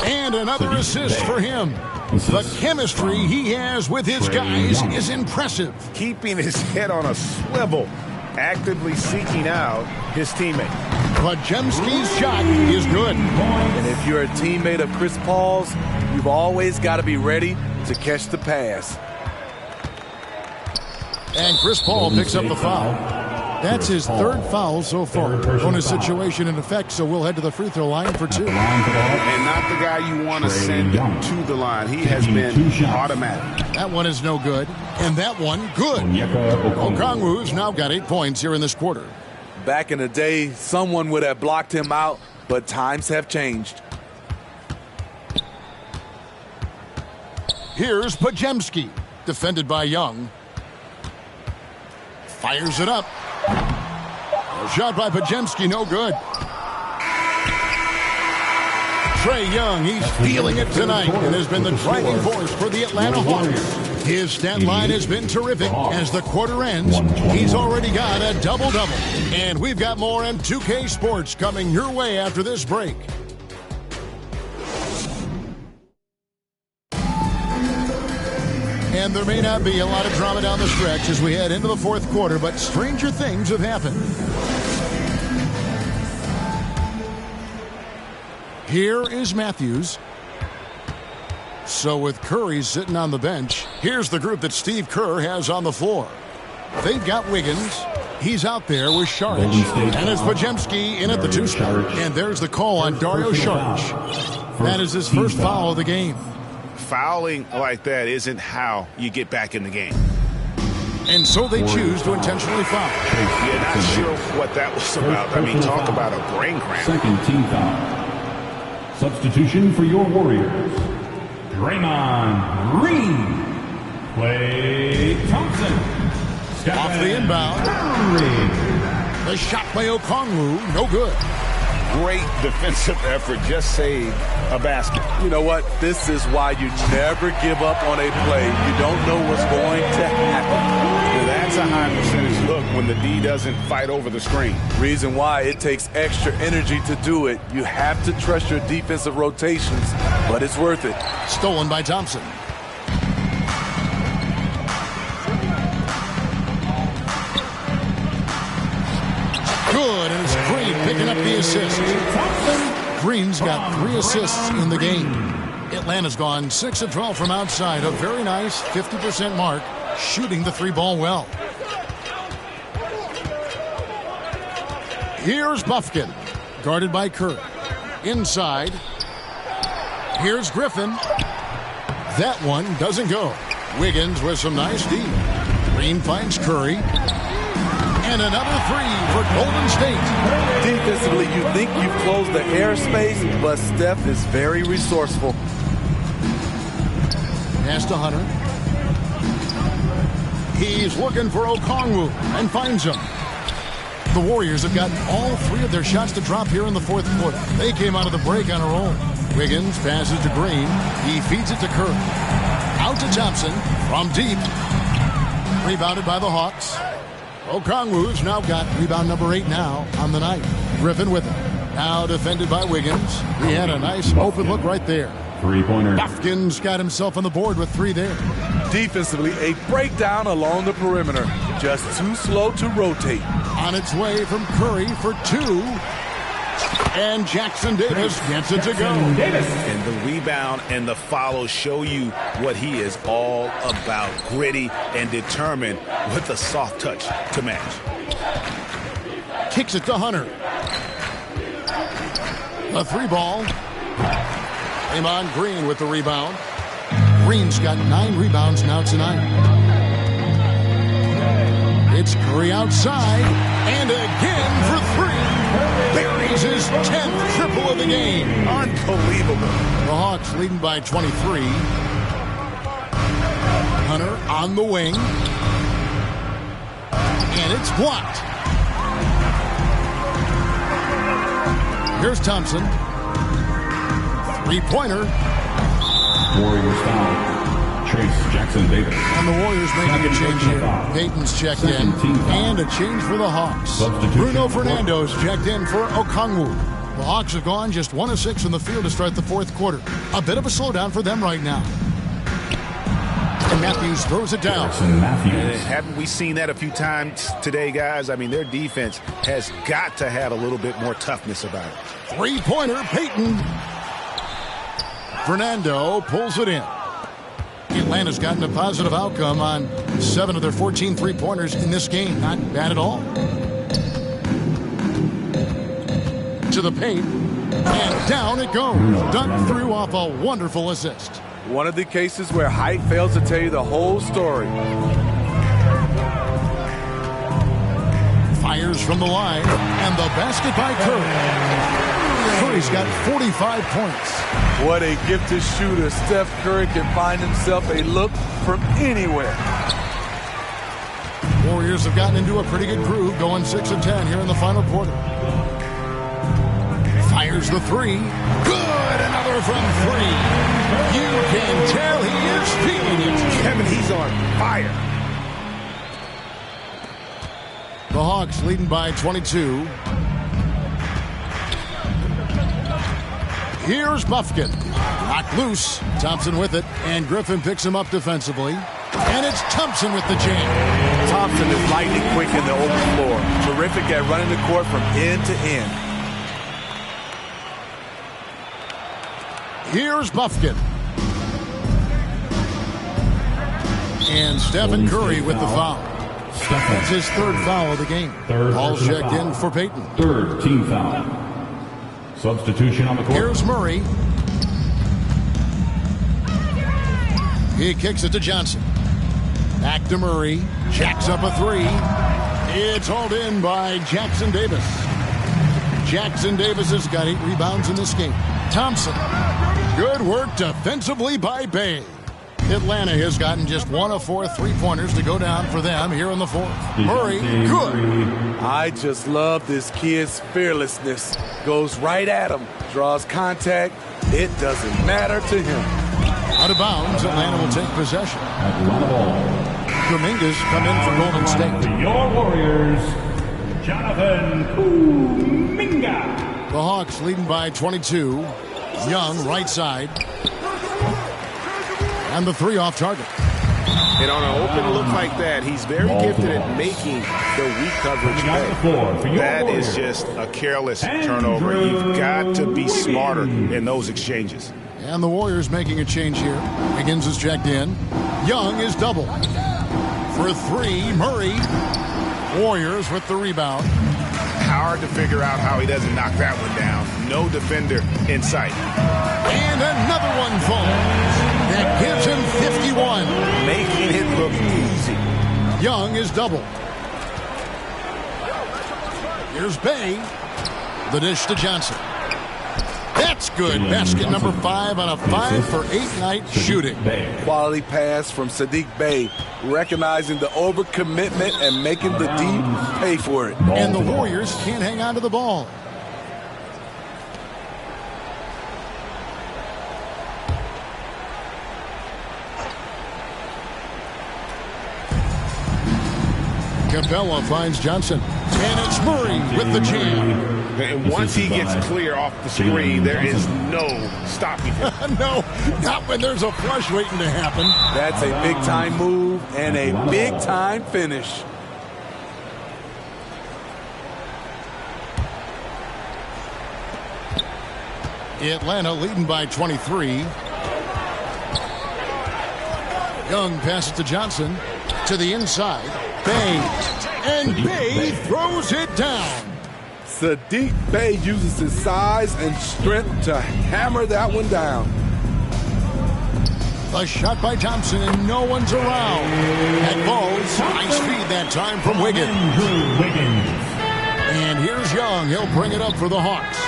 And another assist for him. The chemistry he has with his guys is impressive. Keeping his head on a swivel, actively seeking out his teammate. Podziemski's shot is good. And if you're a teammate of Chris Paul's, you've always got to be ready to catch the pass. And Chris Paul picks up the foul. That's his third foul so far. Bonus situation in effect, so we'll head to the free throw line for 2. And not the guy you want to send to the line. He has been automatic. That one is no good. And that one, good. Okongwu's now got 8 points here in this quarter. Back in the day, someone would have blocked him out, but times have changed. Here's Podziemski, defended by Young. Fires it up. Shot by Podziemski, no good. Trae Young, he's feeling it tonight and has been the driving force for the Atlanta Hawks. His stat line has been terrific. As the quarter ends, he's already got a double-double. And we've got more on 2K Sports coming your way after this break. And there may not be a lot of drama down the stretch as we head into the fourth quarter, but stranger things have happened. Here is Matthews. So with Curry sitting on the bench, here's the group that Steve Kerr has on the floor. They've got Wiggins. He's out there with Saric. And it's Podziemski in at the 2 spot. And there's the call on Dayo Saric. That is his first foul of the game. Fouling like that isn't how you get back in the game. And so they choose to intentionally foul. You're not sure what that was about. I mean, talk about a brain cramp. Second team foul. Substitution for your Warriors. Draymond Green. Klay Thompson. Off the inbound. The shot by Okongwu, no good. Great defensive effort, just saved a basket. You know what? This is why you never give up on a play. You don't know what's going to happen. Well, that's a high percentage look when the D doesn't fight over the screen. Reason why it takes extra energy to do it. You have to trust your defensive rotations, but it's worth it. Stolen by Thompson. Good, and it's Green picking up the assist. Green's got 3 assists in the game. Atlanta's gone 6 of 12 from outside. A very nice 50% mark, shooting the 3-ball well. Here's Buffkin, guarded by Curry. Inside. Here's Griffin. That one doesn't go. Wiggins with some nice D. Green finds Curry. And another 3 for Golden State. Defensively, you think you've closed the airspace, but Steph is very resourceful. Pass to Hunter. He's looking for Okongwu and finds him. The Warriors have gotten all 3 of their shots to drop here in the 4th quarter. They came out of the break on a roll. Wiggins passes to Green. He feeds it to Curry. Out to Thompson from deep. Rebounded by the Hawks. Okongwu's now got rebound number 8 now on the night. Griffin with it. Now defended by Wiggins. He had a nice open look right there. 3-pointer. Buffkin's got himself on the board with 3 there. Defensively, a breakdown along the perimeter. Just too slow to rotate. On its way from Curry for 2. And Jackson Davis gets it to go. And the rebound and the follow show you what he is all about. Gritty and determined with a soft touch to match. Kicks it to Hunter. A 3-ball. Draymond Green with the rebound. Green's got 9 rebounds now tonight. It's Curry outside. And again for 3. Buries his 10th triple of the game. Unbelievable. The Hawks leading by 23. Hunter on the wing. And it's blocked. Here's Thompson. 3-pointer. Warriors foul. Chase Jackson Davis. And the Warriors making a change here. Payton's checked in. And a change for the Hawks. Bruno Fernando's checked in for Okongwu. The Hawks have gone just 1 of 6 in the field to start the 4th quarter. A bit of a slowdown for them right now. And Matthews throws it down. Haven't we seen that a few times today, guys? I mean, their defense has got to have a little bit more toughness about it. 3-pointer, Payton. Fernando pulls it in. Atlanta's gotten a positive outcome on 7 of their 14 3-pointers in this game. Not bad at all. To the paint. And down it goes. Dunked through off a wonderful assist. One of the cases where height fails to tell you the whole story. Fires from the line. And the basket by Curry. Curry's got 45 points. What a gifted shooter. Steph Curry can find himself a look from anywhere. Warriors have gotten into a pretty good groove, going 6 of 10 here in the final quarter. Fires the 3. Good! Another from 3. You can tell he is feeling it. Kevin, he's on fire. The Hawks leading by 22. Here's Buffkin. Knocked loose. Thompson with it. And Griffin picks him up defensively. And it's Thompson with the jam. Thompson is lightning quick in the open floor. Terrific at running the court from end to end. Here's Buffkin. And Stephen Curry with the foul. That's his 3rd foul of the game. All checked in for Payton. 3rd team foul. Substitution on the court. Here's Murray. He kicks it to Johnson. Back to Murray. Jacks up a 3. It's hauled in by Jackson Davis. Jackson Davis has got 8 rebounds in this game. Thompson. Good work defensively by Bay. Atlanta has gotten just 1 of 4 3-pointers to go down for them here in the fourth. Murray, good. I just love this kid's fearlessness. Goes right at him, draws contact. It doesn't matter to him. Out of bounds, Atlanta will take possession. Dominguez come in for Golden State. Your Warriors, Jonathan Kuminga. The Hawks leading by 22. Young, right side. And the 3 off target. And on an open look like that, he's very gifted at making the weak coverage pay. That is just a careless turnover. You've got to be smarter in those exchanges. And the Warriors making a change here. Higgins is checked in. Young is double. For 3, Murray. Warriors with the rebound. Hard to figure out how he doesn't knock that one down. No defender in sight. And another one falls. That gives him 51. Making it look easy. Young is double. Here's Bay. The dish to Johnson. That's good. Basket number 5 on a 5-for-8 night shooting. Quality pass from Saddiq Bey, recognizing the overcommitment and making the D pay for it. And the Warriors can't hang on to the ball. Capella finds Johnson. And it's Murray with the jam. And once he gets clear off the screen, there is no stopping him. No, not when there's a flush waiting to happen. That's a big-time move and a big-time finish. Atlanta leading by 23. Young passes to Johnson. To the inside. Bay. And Bay throws it down. Saddiq Bey uses his size and strength to hammer that one down. A shot by Thompson, and no one's around. That falls. Nice feed that time from Wiggins. And here's Young. He'll bring it up for the Hawks.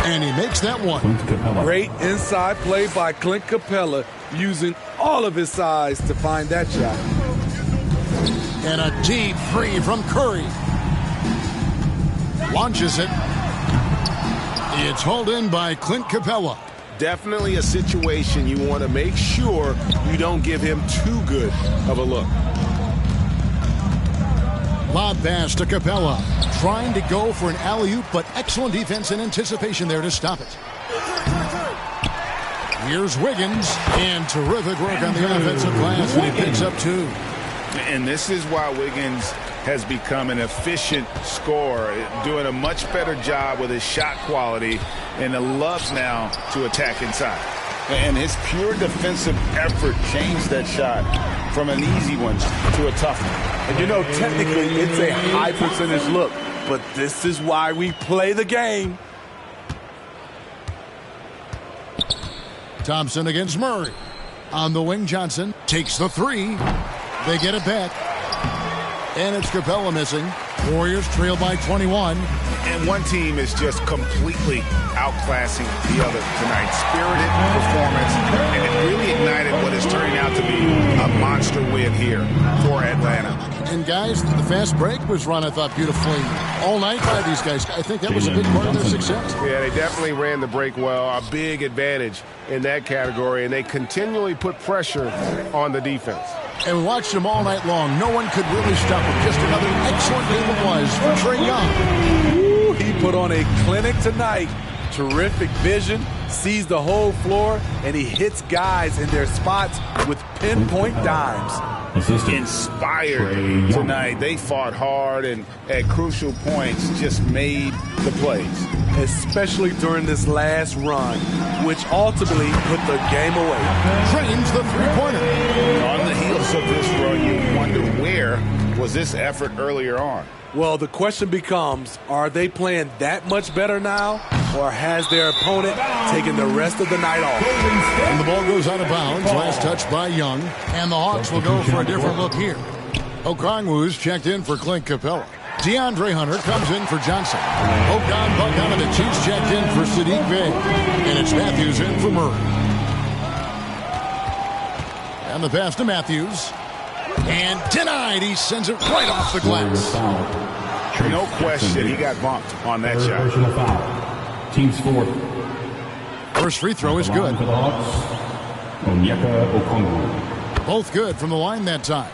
And he makes that one. Great inside play by Clint Capella, using all of his size to find that shot. And a deep three from Curry. Launches it. It's hauled in by Clint Capella. Definitely a situation you want to make sure you don't give him too good of a look. Lob pass to Capella. Trying to go for an alley-oop, but excellent defense and anticipation there to stop it. Here's Wiggins. And terrific work on the offensive glass, and he picks up 2. And this is why Wiggins has become an efficient scorer, doing a much better job with his shot quality, and loves now to attack inside. And his pure defensive effort changed that shot from an easy one to a tough one. And you know, technically, it's a high percentage look, but this is why we play the game. Thompson against Murray. On the wing, Johnson takes the 3. They get it back. And it's Capella missing. Warriors trail by 21. And one team is just completely outclassing the other tonight. Spirited performance, and it really ignited what is turning out to be a monster win here for Atlanta. And guys, the fast break was run, I thought, beautifully all night by these guys. I think that was a big part of their success. Yeah, they definitely ran the break well. A big advantage in that category, and they continually put pressure on the defense. And we watched them all night long. No one could really stop them. Just another excellent game it was for Trae Young. Ooh, he put on a clinic tonight. Terrific vision, sees the whole floor, and he hits guys in their spots with pinpoint dimes. Inspired tonight. They fought hard and at crucial points just made the plays. Especially during this last run, which ultimately put the game away. Trains the three-pointer. On the heels of this run, you wonder where was this effort earlier on? Well, the question becomes, are they playing that much better now, or has their opponent taken the rest of the night off? And the ball goes out of bounds. Last touch by Young. And the Hawks will go for a different look here. Okongwu's checked in for Clint Capella. DeAndre Hunter comes in for Johnson. Okan Bogdanovic, he's checked in for Saddiq Bey. And it's Matthews in for Murray. And the pass to Matthews. And denied. He sends it right off the glass. No question, he got bumped on that shot. Personal foul. Team scored. First free throw is good. For the Hawks, Onyeka Okongwu. Both good from the line that time.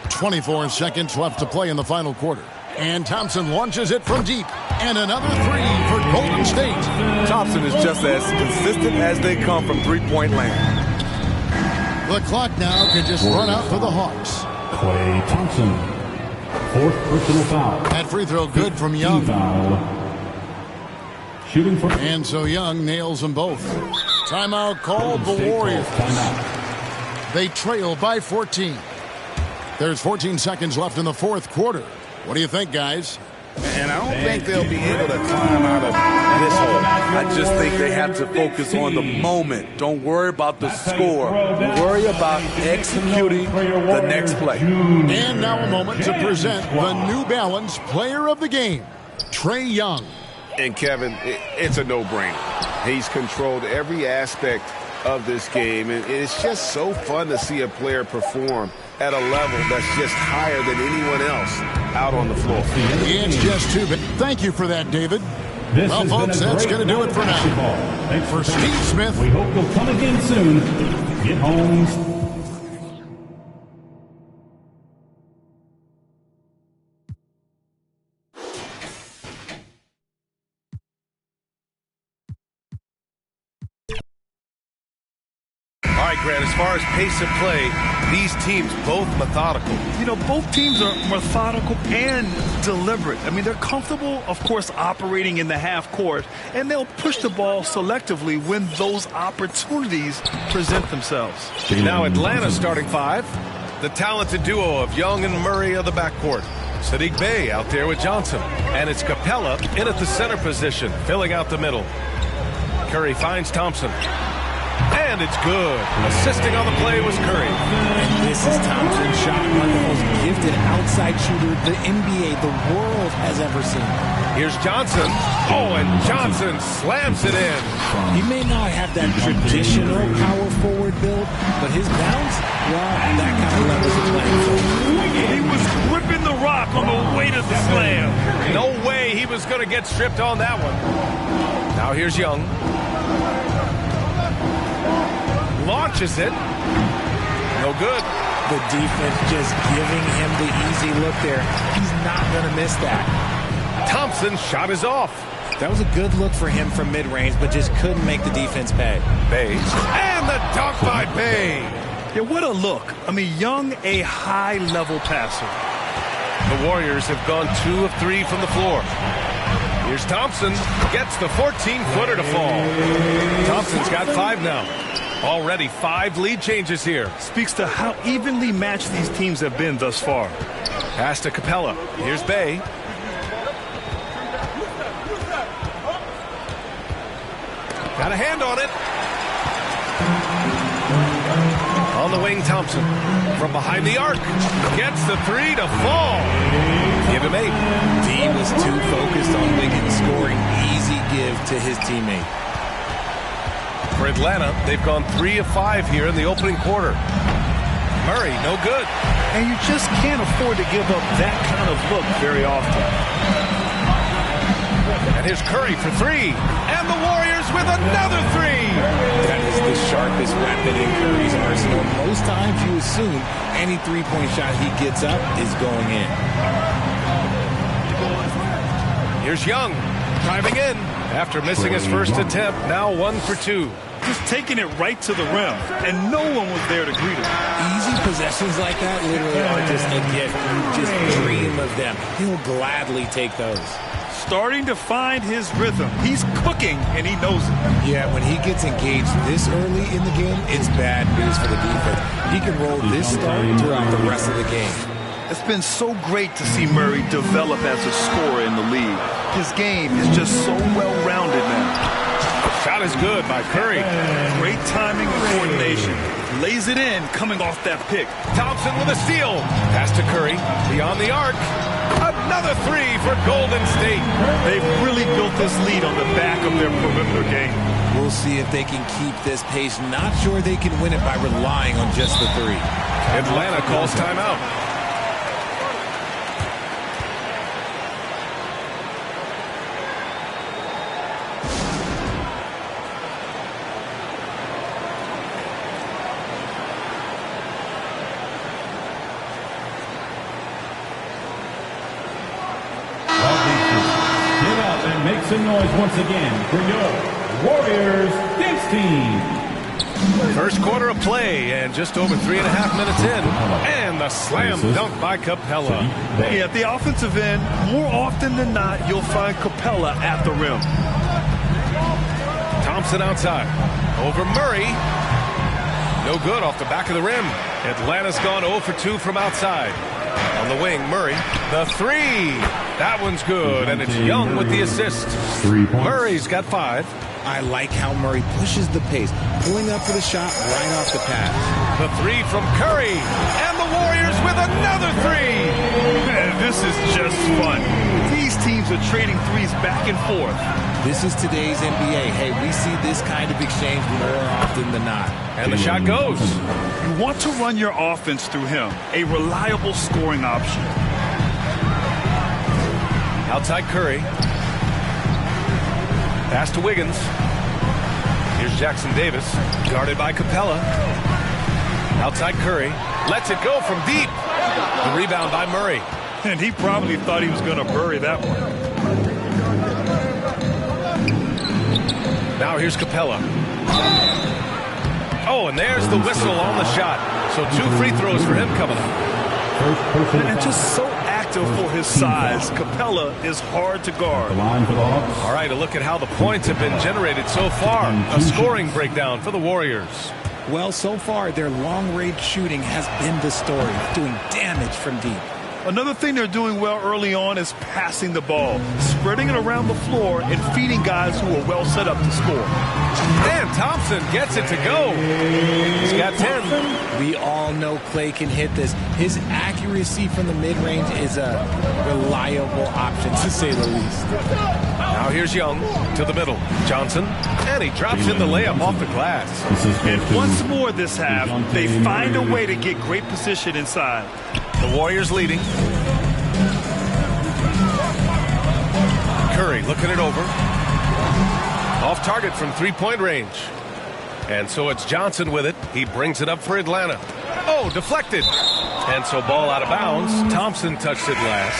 24 seconds left to play in the final quarter. And Thompson launches it from deep. And another three for Golden State. Thompson is just as consistent as they come from three-point land. The clock now can just run out for the Hawks. Klay Thompson. Fourth personal foul. That free throw good from Young. Foul. Shooting for. And so Young nails them both. Timeout called the Warriors. Timeout. They trail by 14. There's 14 seconds left in the fourth quarter. What do you think, guys? And I don't think they'll be able to climb out of this hole. I just think they have to focus on the moment. Don't worry about the score. Worry about executing the next play. And now a moment to present the New Balance Player of the Game, Trae Young. And Kevin, it's a no-brainer. He's controlled every aspect of this game, and it's just so fun to see a player perform at a level that's just higher than anyone else out on the floor. It's just too big. Thank you for that, David. Well, folks, that's going to do it for now. Thanks for Steve Smith. We hope you'll come again soon. Get home. All right, Grant, as far as pace of play, these teams both methodical. You know, both teams are methodical and deliberate. I mean, they're comfortable, of course, operating in the half court, and they'll push the ball selectively when those opportunities present themselves. Now Atlanta starting five. The talented duo of Young and Murray of the backcourt. Saddiq Bey out there with Johnson. And it's Capella in at the center position, filling out the middle. Curry finds Thompson. And it's good. Assisting on the play was Curry. And this is Thompson's shot, one of the most gifted outside shooter the NBA, the world has ever seen. Here's Johnson. Oh, and Johnson slams it in. He may not have that traditional power forward build, but his bounce, well, that kind of levels the playing field. He was gripping the rock on the weight of the slam. No way he was going to get stripped on that one. Now here's Young. Launches it. No good. The defense just giving him the easy look there. He's not going to miss that. Thompson's shot is off. That was a good look for him from mid-range, but just couldn't make the defense pay. Bey. And the dunk by Bey. Yeah, what a look. I mean, Young, a high-level passer. The Warriors have gone 2 of 3 from the floor. Here's Thompson. Gets the 14-footer to fall. Thompson's got 5 now. Already 5 lead changes here. Speaks to how evenly matched these teams have been thus far. Pass to Capella. Here's Bey. Got a hand on it. On the wing, Thompson. From behind the arc. Gets the 3 to fall. Give him 8. D was too focused on Wiggins scoring. Easy give to his teammate. For Atlanta, they've gone 3 of 5 here in the opening quarter. Murray, no good. And you just can't afford to give up that kind of look very often. And here's Curry for 3. And the Warriors with another 3. That is the sharpest weapon in Curry's arsenal. Most times you assume any three-point shot he gets up is going in. Here's Young driving in. After missing his first attempt, now 1 for 2. Just taking it right to the rim, and no one was there to greet him. Easy possessions like that literally are just a gift. You just dream of them. He'll gladly take those. Starting to find his rhythm. He's cooking, and he knows it. Yeah, when he gets engaged this early in the game, it's bad news for the defense. He can roll this start throughout the rest of the game. It's been so great to see Murray develop as a scorer in the league. His game is just so well-rounded now. Shot is good by Curry. Great timing and coordination. Lays it in coming off that pick. Thompson with a steal. Pass to Curry. Beyond the arc. Another 3 for Golden State. They've really built this lead on the back of their perimeter game. We'll see if they can keep this pace. Not sure they can win it by relying on just the three. Atlanta calls timeout. Make some noise once again for your Warriors dance team. First quarter of play and just over 3.5 minutes in. And the slam dunk by Capella. Yeah, at the offensive end, more often than not, you'll find Capella at the rim. Thompson outside. Over Murray. No good off the back of the rim. Atlanta's gone 0 for 2 from outside. On the wing, Murray. The three. That one's good, and it's Young with the assist. Murray's got 5. I like how Murray pushes the pace, pulling up for the shot right off the pass. The three from Curry, and the Warriors with another three. Man, this is just fun. These teams are trading threes back and forth. This is today's NBA. Hey, we see this kind of exchange more often than not. And the shot goes. You want to run your offense through him, a reliable scoring option. Outside Curry. Pass to Wiggins. Here's Jackson Davis. Guarded by Capella. Outside Curry. Lets it go from deep. The rebound by Murray. And he probably thought he was going to bury that one. Now here's Capella. Oh, and there's the whistle on the shot. So 2 free throws for him coming up. And just so active for his size, Capella is hard to guard. All right, a look at how the points have been generated so far. A scoring breakdown for the Warriors. Well, so far, their long-range shooting has been the story, doing damage from deep. Another thing they're doing well early on is passing the ball, spreading it around the floor and feeding guys who are well set up to score. And Thompson gets it to go. He's got 10. We all know Klay can hit this. His accuracy from the mid-range is a reliable option, to say the least. Now here's Young to the middle. Johnson, and he drops in the layup off the glass. And once more this half, they find a way to get great position inside. The Warriors leading. Curry looking it over. Off target from 3-point range. And so it's Johnson with it. He brings it up for Atlanta. Oh, deflected. And so ball out of bounds. Thompson touched it last.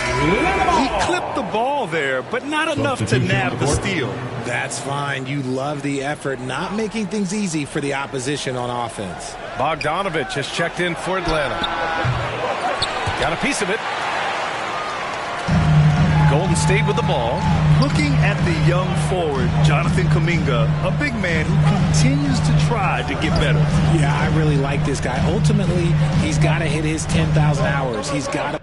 He clipped the ball there, but not enough to nab the steal. That's fine. You love the effort, not making things easy for the opposition on offense. Bogdanovich has checked in for Atlanta. Got a piece of it. Golden State with the ball. Looking at the young forward, Jonathan Kuminga, a big man who continues to try to get better. Yeah, I really like this guy. Ultimately, he's got to hit his 10,000 hours. He's got to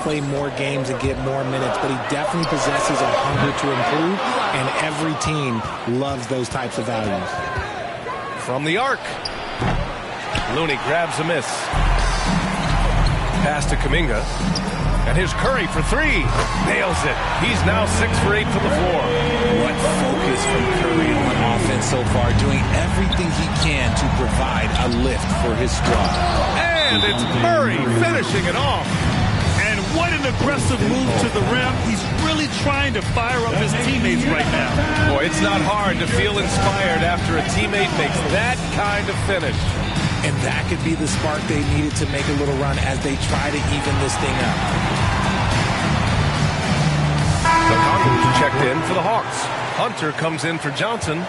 play more games and get more minutes, but he definitely possesses a hunger to improve, and every team loves those types of values. From the arc. Looney grabs a miss. Pass to Kuminga. And here's Curry for 3. Nails it. He's now 6 for 8 from the floor. What focus from Curry on offense so far, doing everything he can to provide a lift for his squad. And it's Murray finishing it off. And what an aggressive move to the rim. He's really trying to fire up his teammates right now. Boy, it's not hard to feel inspired after a teammate makes that kind of finish. And that could be the spark they needed to make a little run as they try to even this thing up. The Condors checked in for the Hawks. Hunter comes in for Johnson.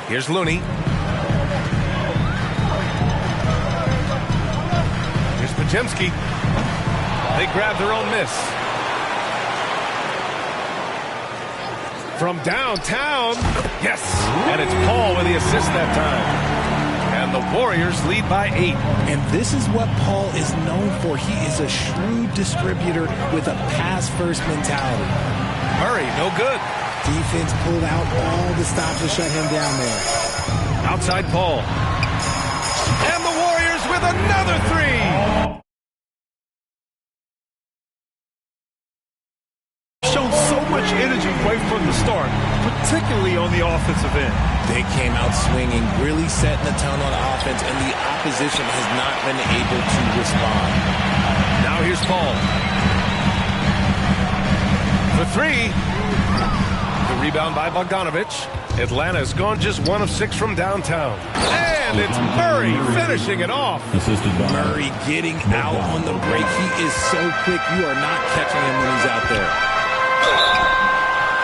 Here's Looney. Here's Pajemski. They grab their own miss. From downtown, yes, and it's Paul with the assist that time. And the Warriors lead by 8. And this is what Paul is known for. He is a shrewd distributor with a pass-first mentality. Murray, no good. Defense pulled out all the stop to shut him down there. Outside Paul. And the Warriors with with another three. Shown so much energy right from the start, particularly on the offensive end. They came out swinging, really setting the tone on offense, and the opposition has not been able to respond. Now here's Paul. For three. The rebound by Bogdanovich. Atlanta's gone just 1 of 6 from downtown. And it's Murray finishing it off. Murray getting out on the break. He is so quick. You are not catching him when he's out there.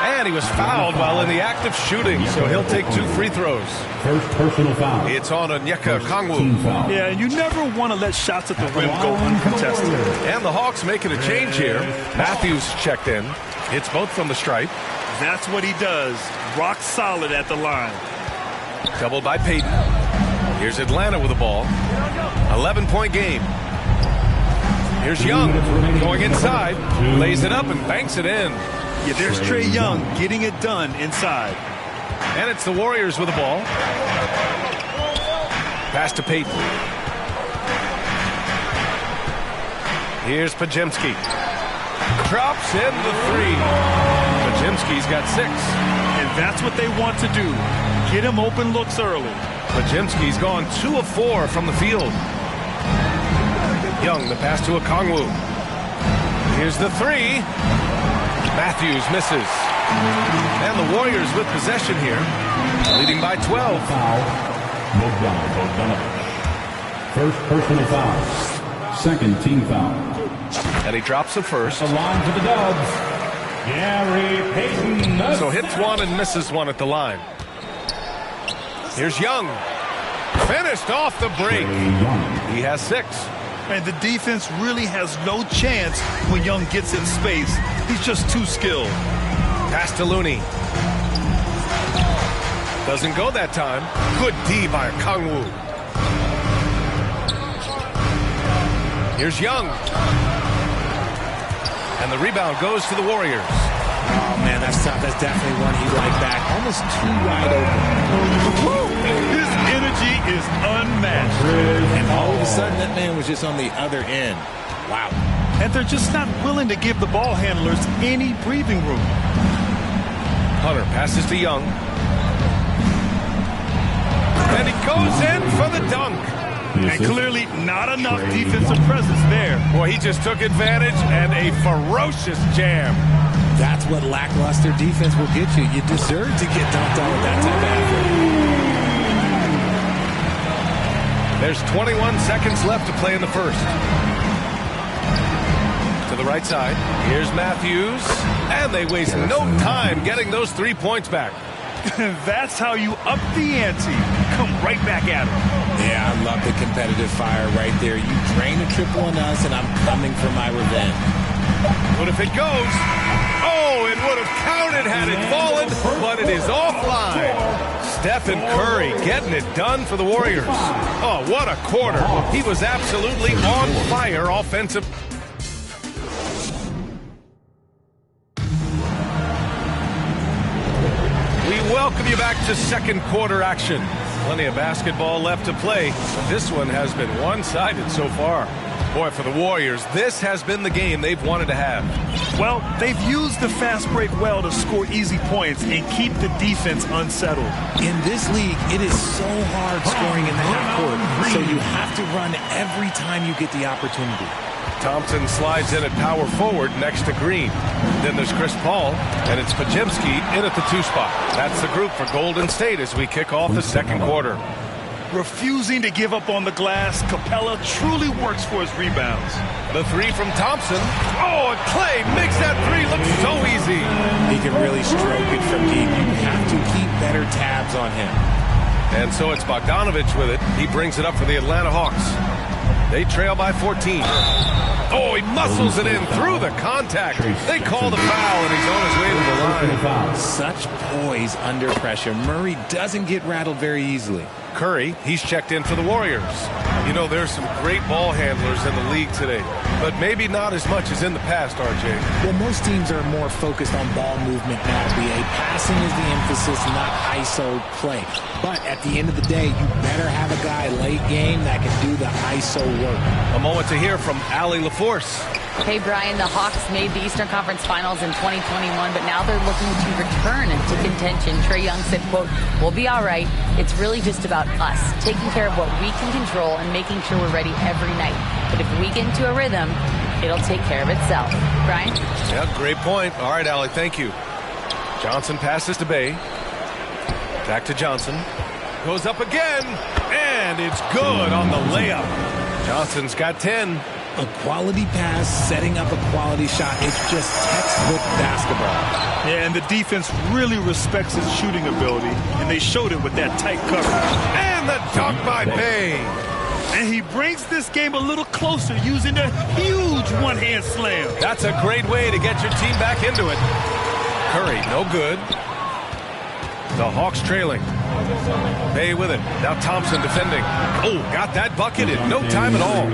And he was fouled while in the act of shooting, so he'll take 2 free throws. First personal foul. It's on Onyeka Okongwu. Yeah, and you never want to let shots at the rim go uncontested. And the Hawks making a change here. Matthews checked in. Hits both from the stripe. That's what he does. Rock solid at the line. Doubled by Payton. Here's Atlanta with the ball. 11-point game. Here's Young going inside. Lays it up and banks it in. Yeah, there's Trae Young getting it done inside. And it's the Warriors with the ball. Pass to Payton. Here's Podziemski. Drops in the three. Podziemski's got 6. And that's what they want to do. Get him open looks early. Podziemski's gone 2 of 4 from the field. Young, the pass to Okongwu. Here's the 3. Matthews misses. And the Warriors with possession here, leading by 12. First personal foul. Second team foul. And he drops the first. The line for the Dubs. Gary Payton. So hits 1 and misses 1 at the line. Here's Young. Finished off the break. He has 6. And the defense really has no chance when Young gets in space. He's just too skilled. Pass to Looney. Doesn't go that time. Good D by Okongwu. Here's Young. And the rebound goes to the Warriors. Oh, man, that's tough. That's definitely one he'd like back. Almost too wide open. His energy is unmatched. And all of a sudden, that man was just on the other end. Wow. And they're just not willing to give the ball handlers any breathing room. Hunter passes to Young. And he goes in for the dunk. And clearly not enough defensive presence there. Boy, he just took advantage and a ferocious jam. That's what lackluster defense will get you. You deserve to get dunked on with that type of effort. There's 21 seconds left to play in the first. To the right side. Here's Matthews. And they waste no time getting those 3 points back. That's how you up the ante. Come right back at him. Yeah, I love the competitive fire right there. You drain a triple on us, and I'm coming for my revenge. What if it goes? Oh, it would have counted had it fallen, but it is offline. Steph and Curry getting it done for the Warriors. Oh, what a quarter. He was absolutely on fire offensive. We welcome you back to second quarter action. Plenty of basketball left to play, but this one has been one-sided so far. Boy, for the Warriors, this has been the game they've wanted to have. Well, they've used the fast break well to score easy points and keep the defense unsettled. In this league, it is so hard scoring in the half court, so you have to run every time you get the opportunity. Thompson slides in at power forward next to Green. Then there's Chris Paul, and it's Podziemski in at the 2 spot. That's the group for Golden State as we kick off the second quarter. Refusing to give up on the glass, Capella truly works for his rebounds. The 3 from Thompson. Oh, and Klay makes that 3 look so easy. He can really stroke it from deep. You have to keep better tabs on him. And so it's Bogdanovich with it. He brings it up for the Atlanta Hawks. They trail by 14. Oh, he muscles it in through the contact. They call the foul, and he's on his way to the line. Such poise under pressure. Murray doesn't get rattled very easily. Curry, he's checked in for the Warriors. You know, there's some great ball handlers in the league today, but maybe not as much as in the past, RJ. Well, most teams are more focused on ball movement now, BA. Passing is the emphasis, not ISO play. But at the end of the day, you better have a guy late game that can do the ISO work. A moment to hear from Allie LaForce. Hey, Brian, the Hawks made the Eastern Conference Finals in 2021, but now they're looking to return into contention. Trae Young said, quote, "We'll be all right. It's really just about us, taking care of what we can control and making sure we're ready every night. But if we get into a rhythm, it'll take care of itself." Brian? Yeah, great point. All right, Allie, thank you. Johnson passes to Bay. Back to Johnson. Goes up again, and it's good on the layup. Johnson's got 10. A quality pass, setting up a quality shot. It's just textbook basketball. Yeah, and the defense really respects his shooting ability, and they showed it with that tight coverage. And the dunk by Bay. And he brings this game a little closer using a huge one-hand slam. That's a great way to get your team back into it. Curry, no good. The Hawks trailing. Bay with it. Now Thompson defending. Oh, got that bucket in no time at all.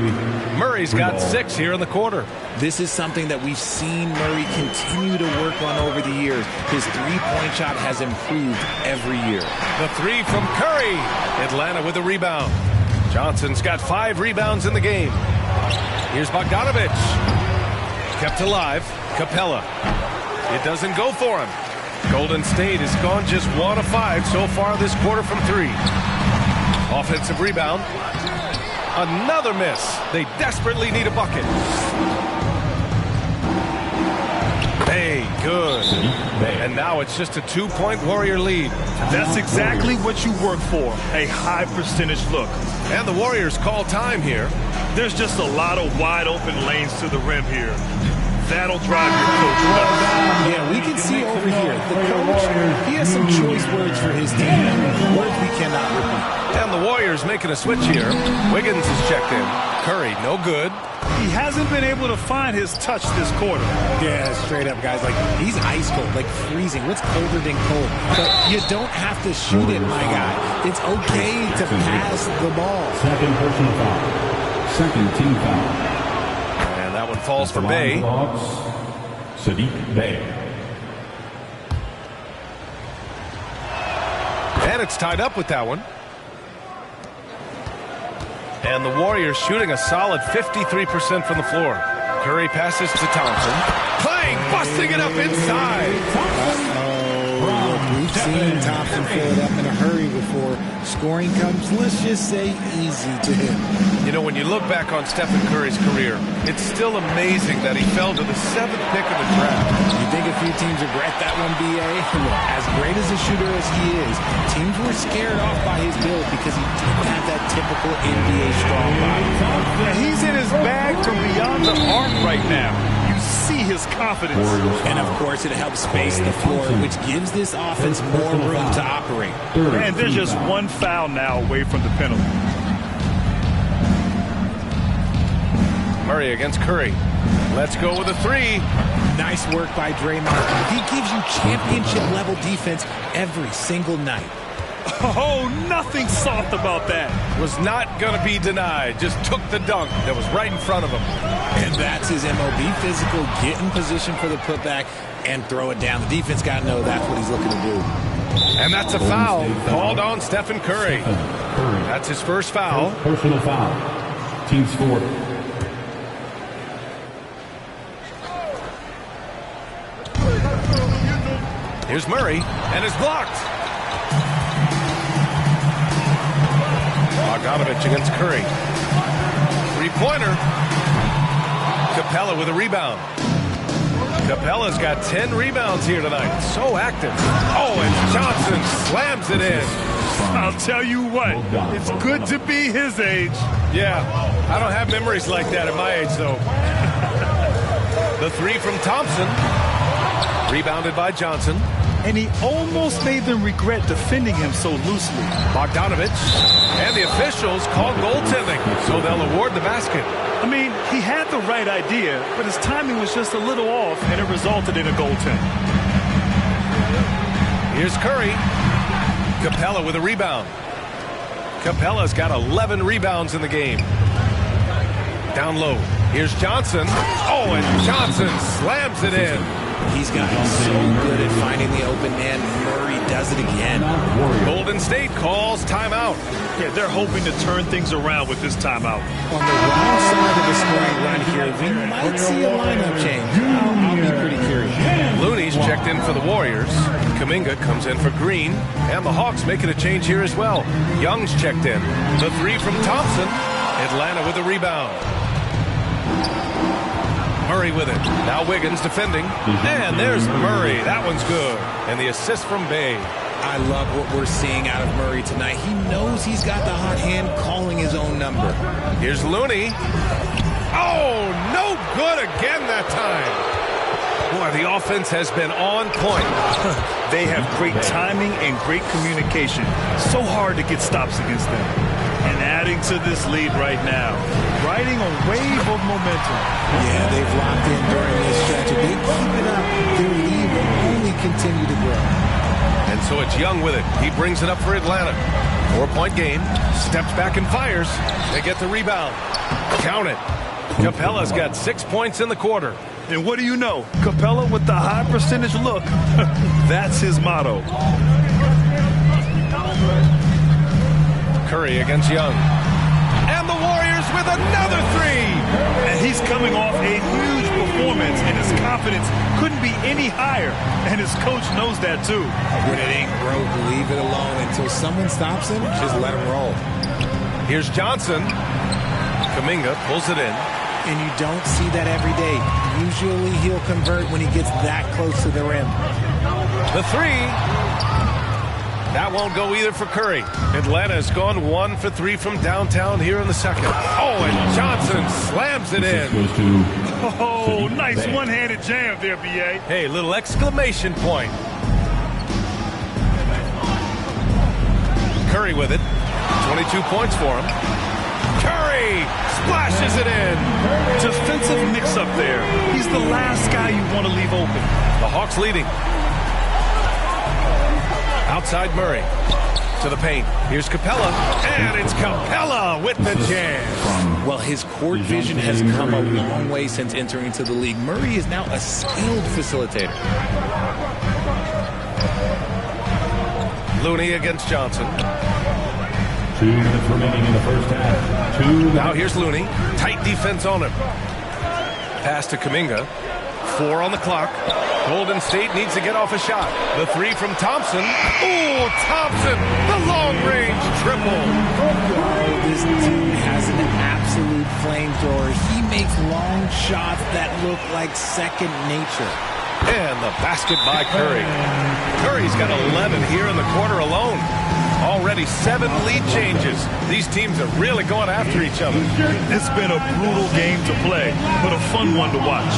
Murray's got 6 here in the quarter. This is something that we've seen Murray continue to work on over the years. His three-point shot has improved every year. The 3 from Curry. Atlanta with a rebound. Johnson's got 5 rebounds in the game. Here's Bogdanovich. Kept alive. Capella. It doesn't go for him. Golden State has gone just 1 of 5 so far this quarter from 3. Offensive rebound. Another miss. They desperately need a bucket. Bay, good. And now it's just a 2-point Warrior lead. That's exactly what you work for, a high percentage look. And the Warriors call time here. There's just a lot of wide open lanes to the rim here. That'll drive your coach nuts. Yeah, we can see over here, the coach, he has some choice words for his team. Words we cannot repeat. And the Warriors making a switch here. Wiggins is checked in. Curry, no good. He hasn't been able to find his touch this quarter. Yeah, straight up, guys. Like, he's ice cold, like freezing. What's colder than cold? But you don't have to shoot it, my guy. It's okay to pass the ball. Second personal foul. Second team foul. And that one falls for Bay. Sadiq Bay. And it's tied up with that one. And the Warriors shooting a solid 53% from the floor. Curry passes to Thompson. Klay busting it up inside. We've seen Thompson fill it up in a hurry before scoring comes, let's just say, easy to him. You know, when you look back on Stephen Curry's career, it's still amazing that he fell to the 7th pick of the draft. You think a few teams regret that one, BA? As great as a shooter as he is, teams were scared off by his build because he didn't have that typical NBA strong body. Yeah, he's in his bag from beyond the arc right now. You see his confidence. And, of course, it helps space the floor, which gives this offense more room to operate. And there's just one foul now away from the penalty. Murray against Curry. Let's go with a 3. Nice work by Draymond. He gives you championship-level defense every single night. Oh, nothing soft about that. Was not going to be denied. Just took the dunk that was right in front of him. And that's his MOB, physical, get in position for the putback, and throw it down. The defense got to know that's what he's looking to do. And that's a foul called on Stephen Curry. That's his first foul. Personal foul. Team scored. Here's Murray, and it's blocked. Bogdanovich against Curry. 3-pointer. Capella with a rebound. Capella's got 10 rebounds here tonight. So active. Oh, and Johnson slams it in. I'll tell you what, it's good to be his age. Yeah, I don't have memories like that at my age, though. The 3 from Thompson. Rebounded by Johnson. And he almost made them regret defending him so loosely. Bogdanovich. And the officials call goaltending, so they'll award the basket. I mean, he had the right idea, but his timing was just a little off, and it resulted in a goaltend. Here's Curry. Capella with a rebound. Capella's got 11 rebounds in the game. Down low. Here's Johnson. Oh, and Johnson slams it in. He's gotten so good at finding the open man. Murray does it again. Golden State calls timeout. Yeah, they're hoping to turn things around with this timeout. On the wrong side of the scoring run here, we might see a lineup change. I'll be pretty curious. Looney's checked in for the Warriors. Kuminga comes in for Green. And the Hawks making a change here as well. Young's checked in. The three from Thompson. Atlanta with a rebound. Murray with it. Now Wiggins defending. And there's Murray. That one's good. And the assist from Bay. I love what we're seeing out of Murray tonight. He knows he's got the hot hand calling his own number. Here's Looney. Oh, no good again that time. Boy, the offense has been on point. They have great timing and great communication. So hard to get stops against them. And adding to this lead right now, riding a wave of momentum. Yeah, they've locked in during this stretch. If they keep it up, their lead will only continue to grow. And so it's Young with it. He brings it up for Atlanta. 4-point game. Steps back and fires. They get the rebound. Count it. Capella's got 6 points in the quarter. And what do you know? Capella with the high percentage look. That's his motto. Curry against Young. And the Warriors with another three. And he's coming off a huge performance, and his confidence couldn't be any higher. And his coach knows that too. When it ain't broke, leave it alone. Until someone stops him, just let him roll. Here's Johnson. Kuminga pulls it in. And you don't see that every day. Usually he'll convert when he gets that close to the rim. The three. That won't go either for Curry. Atlanta has gone 1 for 3 from downtown here in the second. Oh, and Johnson slams it in. Oh, nice one-handed jam there, B.A. Hey, little exclamation point. Curry with it. 22 points for him. Curry splashes it in. Defensive mix-up there. He's the last guy you want to leave open. The Hawks leading. Outside Murray to the paint. Here's Capella, and it's Capella with the jam. Well, his court vision has come a long way since entering into the league. Murray is now a skilled facilitator. Looney against Johnson. 2 minutes remaining in the first half. Now here's Looney. Tight defense on him. Pass to Kuminga. 4 on the clock. Golden State needs to get off a shot. The three from Thompson. Ooh, Thompson, the long-range triple. Oh, this dude has an absolute flamethrower. He makes long shots that look like second nature. And the basket by Curry. Curry's got 11 here in the quarter alone. Already 7 lead changes. These teams are really going after each other. It's been a brutal game to play, but a fun one to watch.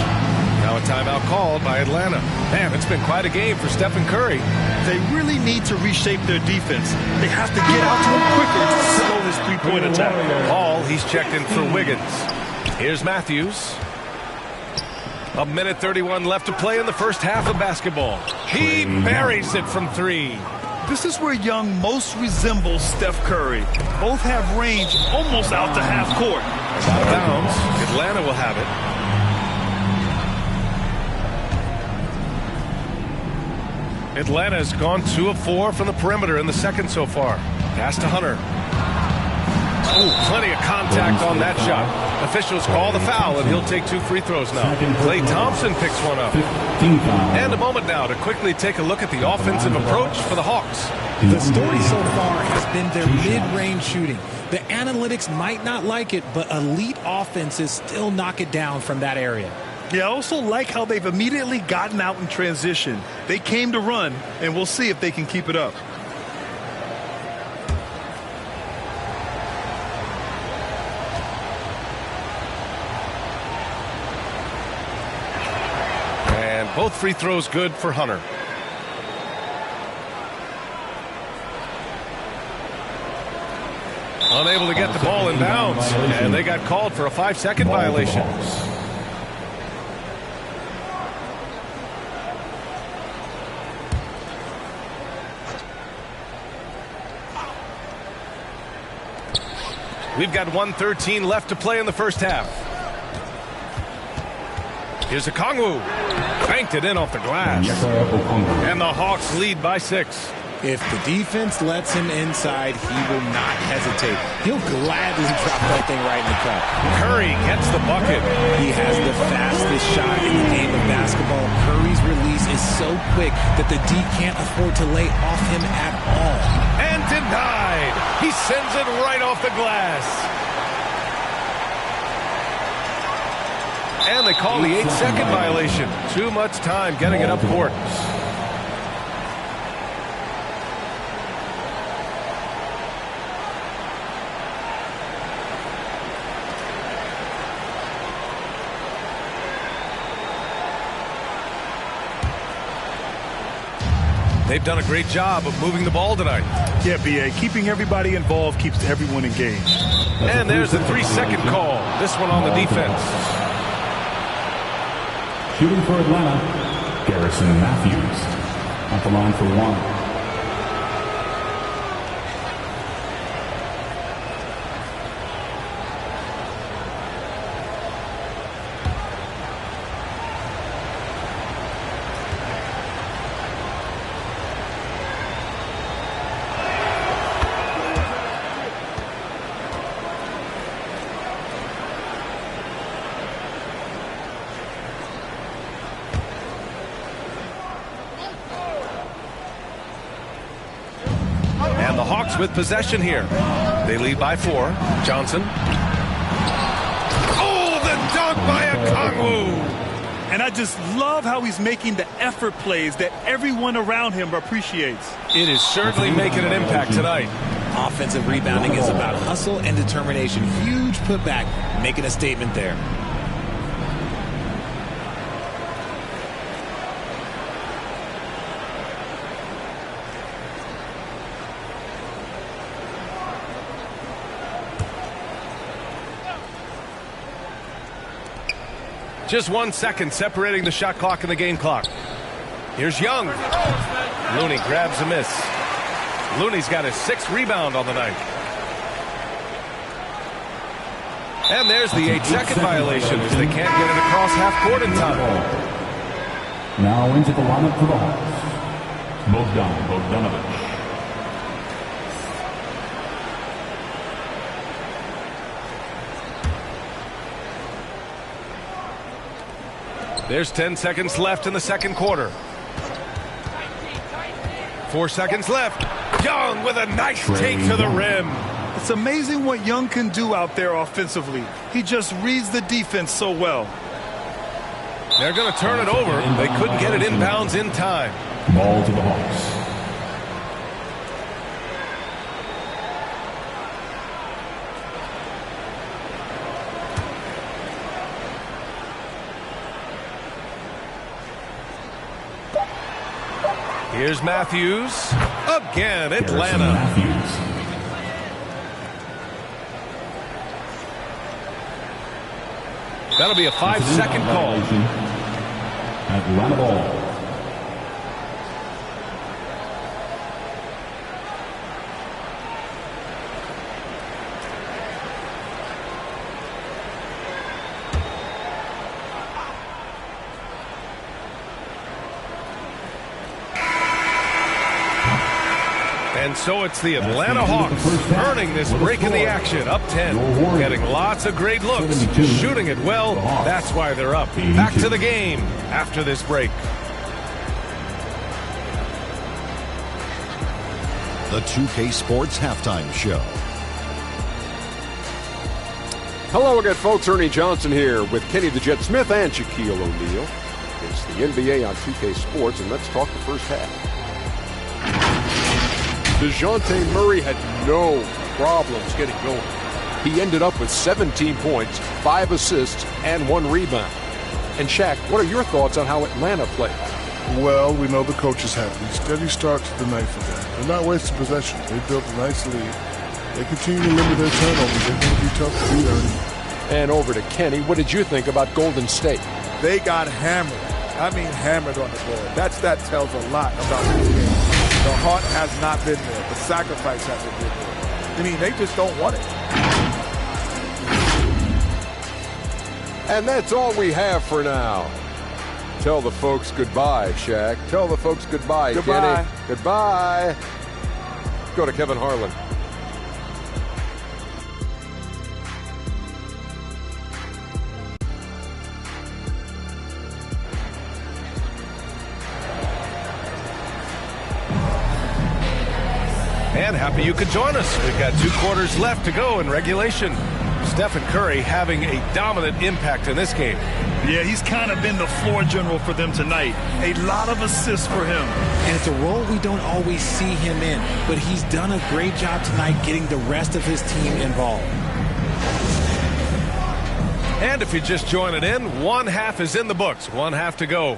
Now a timeout called by Atlanta. Man, it's been quite a game for Steph and Curry. They really need to reshape their defense. They have to get out to him quicker to slow his three-point attack. Hall, he's checked in for Wiggins. Here's Matthews. 1:31 left to play in the first half of basketball. He buries it from 3. This is where Young most resembles Steph Curry. Both have range almost out to half court. Out of bounds. Atlanta will have it. Atlanta has gone 2 of 4 from the perimeter in the second so far. Pass to Hunter. Oh, plenty of contact on that shot. Officials call the foul, and he'll take 2 free throws now. Klay Thompson picks one up. And a moment now to quickly take a look at the offensive approach for the Hawks. The story so far has been their mid-range shooting. The analytics might not like it, but elite offenses still knock it down from that area. Yeah, I also like how they've immediately gotten out in transition. They came to run, and we'll see if they can keep it up. And both free throws good for Hunter. Unable to get the ball in bounds, and they got called for a 5-second violation. We've got 1:13 left to play in the first half. Here's a Kongwu. Banked it in off the glass. And the Hawks lead by 6. If the defense lets him inside, he will not hesitate. He'll gladly drop that thing right in the cup. Curry gets the bucket. He has the fastest shot in the game of basketball. Curry's release is so quick that the D can't afford to lay off him at all. And denied. He sends it right off the glass. And they call the 8-second violation. Too much time getting it up court. They've done a great job of moving the ball tonight. Yeah, B.A. Keeping everybody involved keeps everyone engaged. And there's a 3-second call. This one on the defense. Shooting for Atlanta, Garrison Matthews. At the line for 1. With possession here. They lead by 4. Johnson. Oh, the dunk by a Kongwu. And I just love how he's making the effort plays that everyone around him appreciates. It is certainly making an impact tonight. Offensive rebounding is about hustle and determination. Huge putback, making a statement there. Just 1 second separating the shot clock and the game clock. Here's Young. Looney grabs a miss. Looney's got his 6th rebound on the night. And there's the 8-second violation as they can't get it across half court in time. Now into the lineup for the Hawks. Bogdanovich. There's 10 seconds left in the second quarter. 4 seconds left. Young with a nice take to the rim. It's amazing what Young can do out there offensively. He just reads the defense so well. They're going to turn it over. They couldn't get it inbounds in time. Ball to the Hawks. Here's Matthews. Again, Atlanta. That'll be a 5-second call. Atlanta ball. And so it's the Atlanta Hawks earning this break in the action, up 10, getting lots of great looks, shooting it well. That's why they're up. Back to the game after this break. The 2K Sports Halftime Show. Hello again, folks. Ernie Johnson here with Kenny the Jet Smith and Shaquille O'Neal. It's the NBA on 2K Sports, and let's talk the first half. DeJounte Murray had no problems getting going. He ended up with 17 points, 5 assists, and 1 rebound. And Shaq, what are your thoughts on how Atlanta played? Well, we know the coach is happy. Steady start to the night for them. They're not wasting possession. They built a nice lead. They continue to limit their turnovers. They're going to be tough to beat, Ernie. And over to Kenny. What did you think about Golden State? They got hammered. I mean hammered on the board. That tells a lot about this game. The heart has not been there. The sacrifice hasn't been there. I mean, they just don't want it. And that's all we have for now. Tell the folks goodbye, Shaq. Tell the folks goodbye, Goodbye. Kenny. Goodbye. Go to Kevin Harlan. And happy you could join us. We've got 2 quarters left to go in regulation. Stephen Curry having a dominant impact in this game. Yeah, he's kind of been the floor general for them tonight. A lot of assists for him. And it's a role we don't always see him in, but he's done a great job tonight getting the rest of his team involved. And if you just join it in, 1 half is in the books. 1 half to go.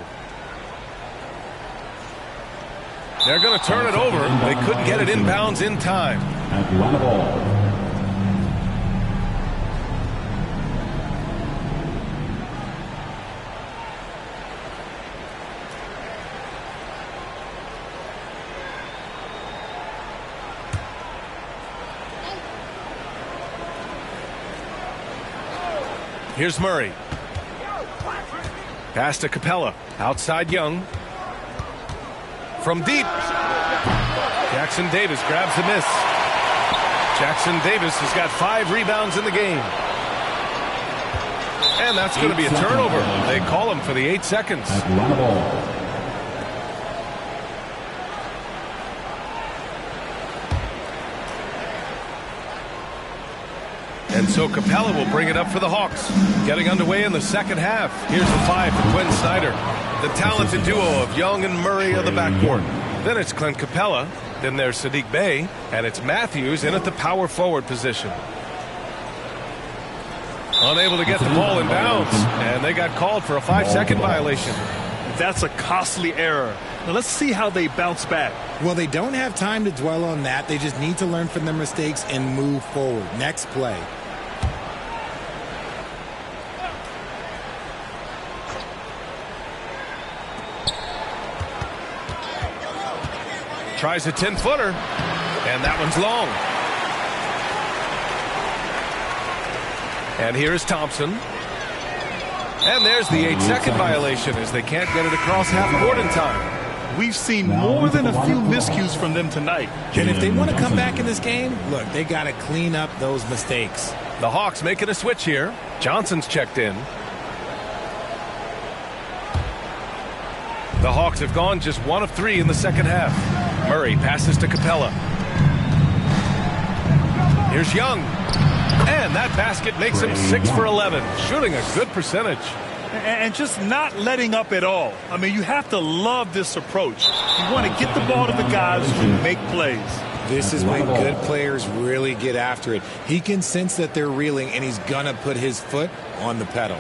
They're going to turn it over. They couldn't get it inbounds in time. Atlanta ball. Here's Murray. Pass to Capella. Outside Young. From deep. Jackson Davis grabs the miss. Jackson Davis has got 5 rebounds in the game. And that's going to be a turnover. They call him for the 8 seconds. Atlanta ball. And so Capella will bring it up for the Hawks. Getting underway in the second half. Here's the 5 for Quinn Snyder. The talented duo of Young and Murray of the backcourt. Then it's Clint Capella. Then there's Saddiq Bey. And it's Matthews in at the power forward position. Unable to get the ball in bounds. And they got called for a 5-second violation. That's a costly error. Now let's see how they bounce back. Well, they don't have time to dwell on that. They just need to learn from their mistakes and move forward. Next play. Tries a 10-footer, and that one's long. And here's Thompson. And there's the 8-second violation as they can't get it across half court in time. We've seen more than a few miscues from them tonight. And if they want to come back in this game, look, they got to clean up those mistakes. The Hawks making a switch here. Johnson's checked in. The Hawks have gone just 1 of 3 in the second half. Murray passes to Capella. Here's Young. And that basket makes him 6 for 11, shooting a good percentage. And just not letting up at all. I mean, you have to love this approach. You want to get the ball to the guys who make plays. This is when good players really get after it. He can sense that they're reeling, and he's going to put his foot on the pedal.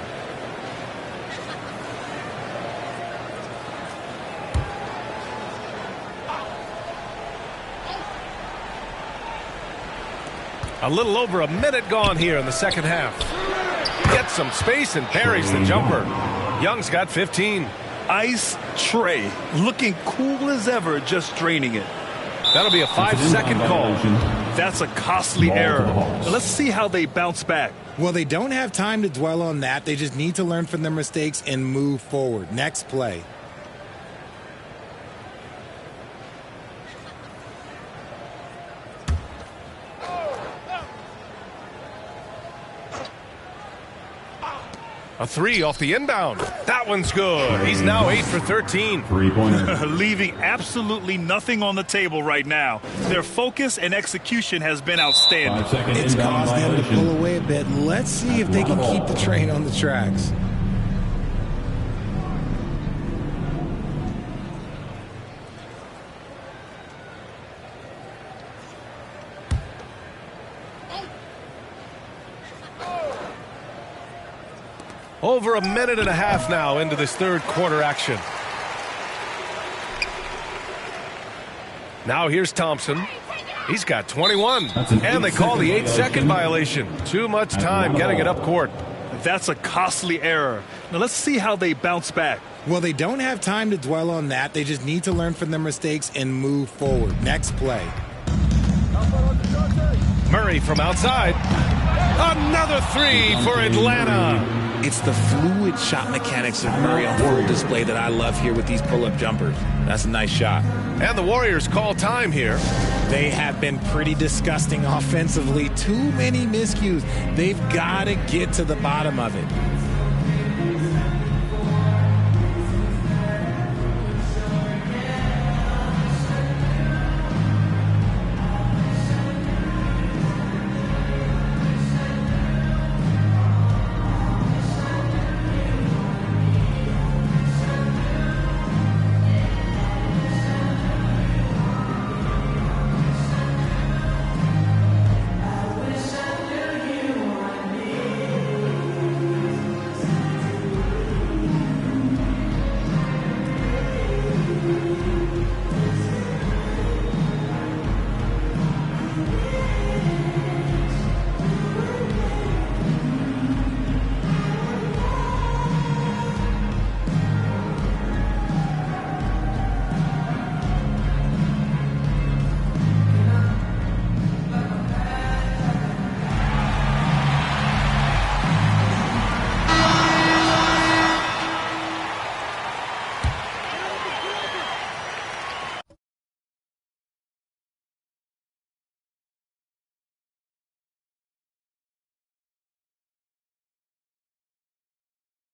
A little over a minute gone here in the second half. Gets some space and parries the jumper. Young's got 15. Ice tray. Looking cool as ever, just draining it. That'll be a 5-second call. That's a costly error. Now let's see how they bounce back. Well, they don't have time to dwell on that. They just need to learn from their mistakes and move forward. Next play. A 3 off the inbound. That one's good. He's now 8 for 13. Three-pointer. Leaving absolutely nothing on the table right now. Their focus and execution has been outstanding. It's caused them to pull away a bit. Let's see if they can keep the train on the tracks. Over a minute and a half now into this third quarter action. Now here's Thompson. He's got 21. And they call the 8-second violation. Too much time getting it up court. That's a costly error. Now let's see how they bounce back. Well, they don't have time to dwell on that. They just need to learn from their mistakes and move forward. Next play. Murray from outside. Another 3 for Atlanta. It's the fluid shot mechanics of Murray on full display that I love here with these pull-up jumpers. That's a nice shot. And the Warriors call time here. They have been pretty disgusting offensively. Too many miscues. They've got to get to the bottom of it.